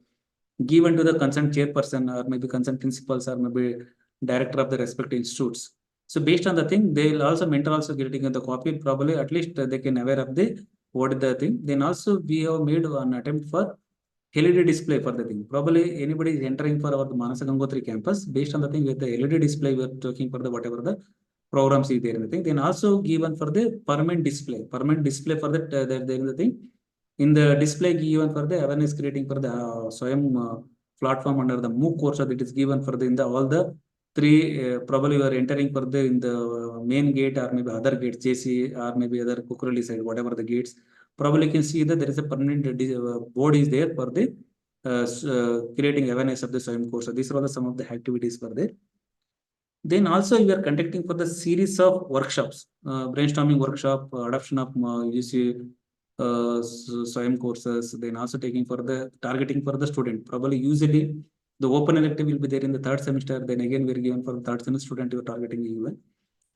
given to the concerned chairperson or maybe concerned principals or maybe director of the respective institutes. So based on the thing, they will also mentor also getting the copy, probably at least they can aware of the what is the thing. Then also we have made an attempt for LED display for the thing. Probably anybody is entering for our Manasa Gangotri campus, based on the thing with the LED display, we are talking for the whatever the programs is there in the thing. Then also given for the permanent display for that there in the thing. In the display given for the awareness creating for the Swayam platform under the MOOC course that is given for the in the all the three probably you are entering for the in the main gate or maybe other gates JC or maybe other Kukurali side, whatever the gates. Probably you can see that there is a permanent board is there for the creating awareness of the Swayam course. So these are all some of the activities for there. Then also we are conducting for the series of workshops, brainstorming workshop, adoption of UGC Swayam courses. Then also taking for the targeting for the student. Probably usually the open elective will be there in the third semester. Then again we are given for the third semester student you are targeting even.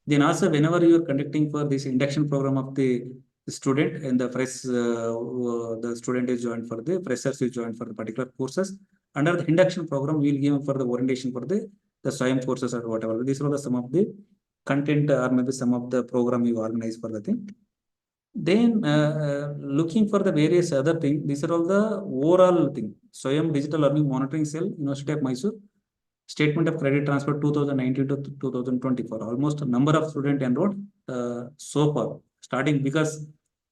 Then also whenever you are conducting for this induction program of the student and the fresh the student is joined for the freshers is joined for the particular courses. Under the induction program, we will give for the orientation for the Swayam courses or whatever. These are the some of the content or maybe some of the program you organize for the thing. Then looking for the various other things, these are all the overall thing. Swayam Digital Learning Monitoring Cell, University of Mysore, Statement of Credit Transfer 2019 to 2024. Almost a number of students enrolled so far, starting because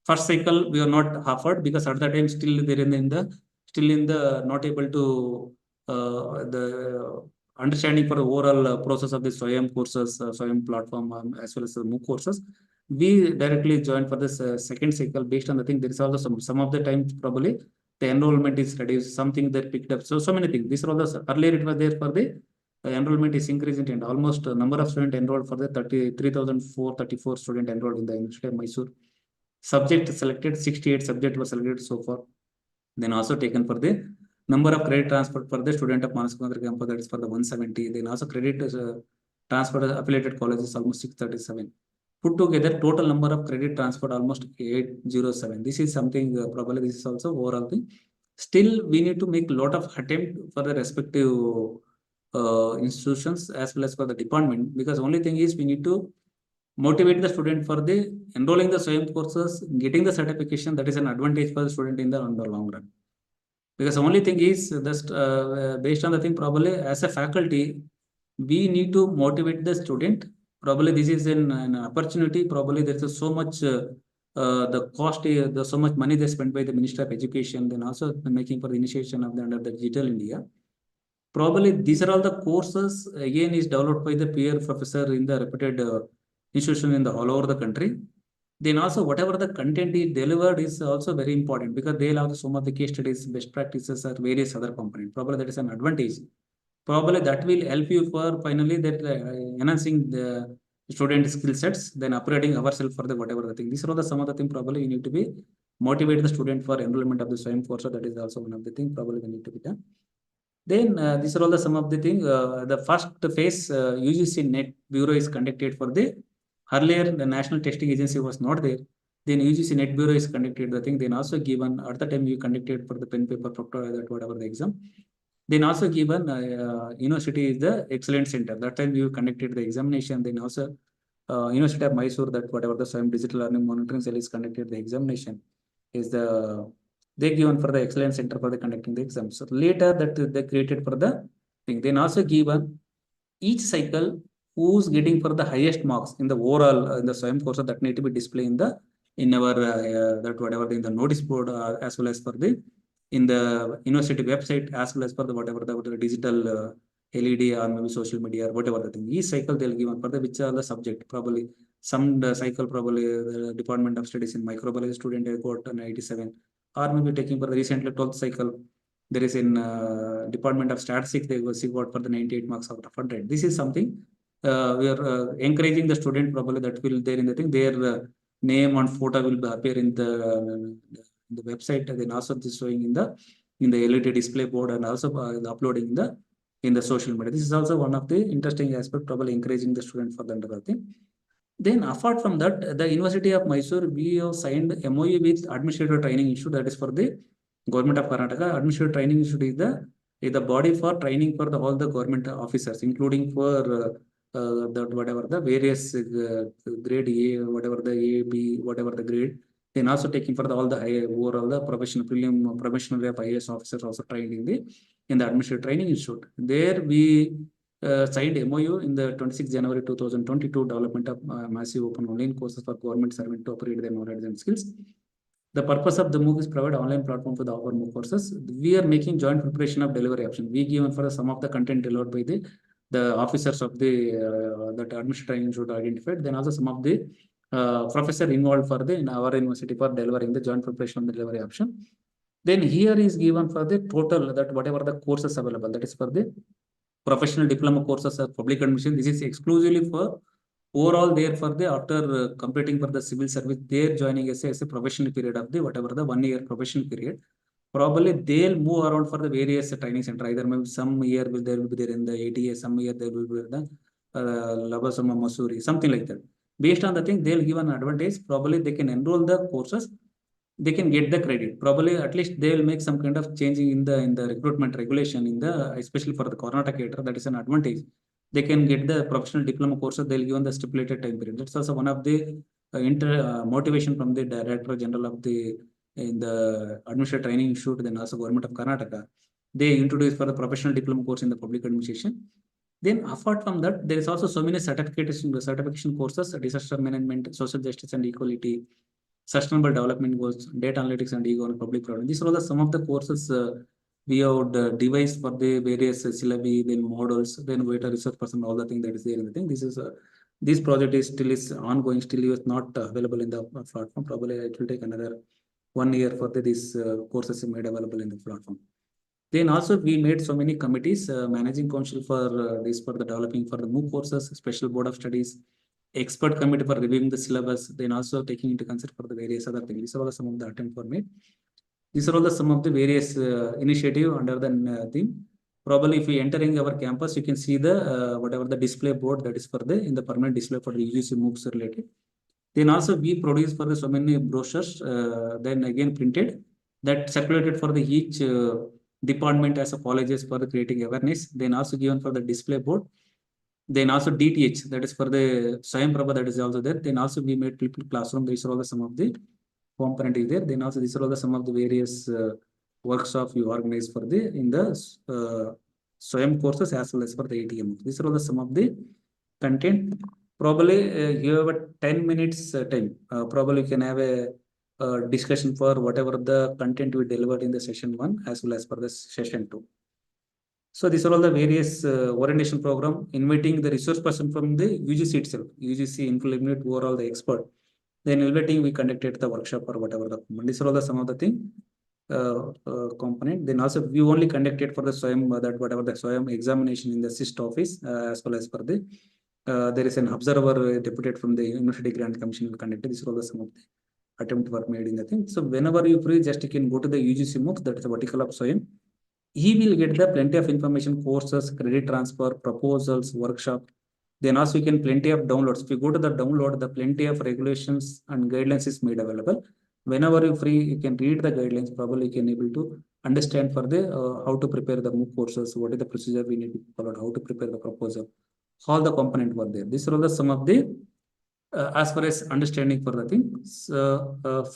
first cycle we are not offered because at that time still they're in the not able to the understanding for the overall process of the Swayam courses, Swayam platform as well as the MOOC courses. We directly joined for this second cycle based on the thing. There is also some of the times probably the enrollment is reduced, something that picked up. So many things. These are all the earlier it was there for the enrollment is increasing and almost number of students enrolled for the 33,434 students enrolled in the University of Mysore. Subject selected, 68 subjects were selected so far. Then also taken for the number of credit transfer for the student of Manasa Gangotri campus, that is for the 170. Then also credit transfer affiliated colleges almost 637. Put together total number of credit transferred almost 807. This is something probably this is also overall thing. Still, we need to make a lot of attempt for the respective institutions as well as for the department, because only thing is we need to motivate the student for the enrolling the Swayam courses, getting the certification. That is an advantage for the student in the long run. Because the only thing is just based on the thing, probably as a faculty, we need to motivate the student. Probably this is an opportunity. Probably there is so much the cost, there's so much money they spent by the Ministry of Education, then also making for the initiation of the under the Digital India. Probably these are all the courses again is developed by the peer professor in the reputed institution in the all over the country. Then also whatever the content is delivered is also very important because they'll have some of the case studies, best practices, or various other components. Probably that is an advantage. Probably that will help you for finally that enhancing the student skill sets, then upgrading ourselves for the whatever the thing. These are all the some of the thing probably you need to be motivate the student for enrollment of the Swayam course. So that is also one of the thing probably we need to be done. Then these are all the some of the thing. The first phase UGC Net Bureau is conducted for the earlier the National Testing Agency was not there. Then UGC Net Bureau is conducted the thing. Then also given at the time you conducted for the pen paper proctor that whatever the exam. Then also given university is the excellence center. That time you conducted the examination. Then also University of Mysore that whatever the Swayam Digital Learning Monitoring Cell is conducted the examination is the they given for the excellence center for the conducting the exam. So later that they created for the thing. Then also given each cycle who's getting for the highest marks in the overall in the Swayam course that need to be displayed in our that whatever in the notice board as well as for the in the university website as well as for the whatever the digital LED or maybe social media or whatever the thing. Each cycle they'll give for the which are the subject probably some cycle probably the Department of Studies in Microbiology student got an 87 or maybe taking for the recently 12th cycle. There is in Department of Statistics they got for the 98 marks out of 100. This is something we are encouraging the student probably that will there in the thing their name and photo will appear in the website and then also this showing in the LED display board and also uploading in the in the social media. This is also one of the interesting aspect, probably encouraging the student for the entire thing. Then apart from that, the University of Mysore, we have signed MOU with Administrative Training Institute, that is for the Government of Karnataka. Administrative Training Institute is the body for training for all the government officers, including for that whatever the various grade A, whatever the A, B, whatever the grade. Then also taking for all the overall the professional professional IAS officers also trained in the Administrative Training Institute. There we signed MOU in the 26th January 2022, development of massive open online courses for government servant to upgrade their knowledge and skills. The purpose of the MOOC is provide online platform for the our MOOC courses. We are making joint preparation of delivery option. We given for some of the content delivered by the officers of the that Administrative Training Institute identified. Then also some of the professor involved for in our university for delivering the joint preparation of the delivery option. Then here is given for the total that whatever the courses available, that is for the professional diploma courses or public admission. This is exclusively for overall there for the after completing for the civil service, they're joining as a professional period of the whatever the 1 year professional period. Probably they'll move around for the various training center. Either maybe some year there will be there in the ATA, some year there will be the Labasama Masuri, something like that. Based on the thing, they'll give an advantage. Probably they can enroll the courses, they can get the credit. Probably at least they will make some kind of changing in the recruitment regulation especially for the Karnataka. That is an advantage. They can get the professional diploma courses. They'll give on the stipulated time period. That's also one of the motivation from the Director General of the Administrative Training Institute, then also Government of Karnataka. They introduced for the professional diploma course in the public administration. Then apart from that, there is also so many certification courses, disaster management, social justice and equality, sustainable development goals, data analytics and public problem. These are all some of the courses we have devised for the various syllabi, then models, then weighted research person, all the thing that is there in the thing. This project is still ongoing, still is not available in the platform. Probably it will take another 1 year for these courses made available in the platform. Then also we made so many committees, managing council for this for the developing for the MOOC courses, special board of studies, expert committee for reviewing the syllabus, then also taking into consider for the various other things. These are all some of the attempts were made. These are all some of the various initiative under the theme. Probably if we entering our campus, you can see the whatever the display board that is for in the permanent display for the UGC MOOCs related. Then also we produce for the so many brochures, then again printed that circulated for the each department as a colleges for the creating awareness. Then also given for the display board. Then also DTH, that is for the Swayam Prabha, that is also there. Then also we made people classroom. These are all some of the component is there. Then also these are all some of the various workshops you organize for in the Swayam courses as well as for the ATM. These are all some of the content. Probably you have a 10 minutes time. Probably you can have a discussion for whatever the content we delivered in the session 1 as well as for the session 2. So these are all the various orientation program, inviting the resource person from the UGC itself, UGC implement overall the expert. Then inviting we conducted the workshop or whatever the these are all the some of the thing component. Then also we only conducted for the Swayam that whatever the Swayam examination in the SIST office as well as for the there is an observer deputed from the University Grant Commission will conduct. These are all the some of the attempt were made in the thing. So whenever you free, just you can go to the UGC MOOC, that is the vertical of Swayam. He will get the plenty of information, courses, credit transfer, proposals, workshop. Then also you can plenty of downloads. If you go to the download, the plenty of regulations and guidelines is made available. Whenever you free, you can read the guidelines. Probably you can able to understand for the how to prepare the MOOC courses, what is the procedure we need to follow, how to prepare the proposal. All the components were there. These are all the some of the as far as understanding for the things. First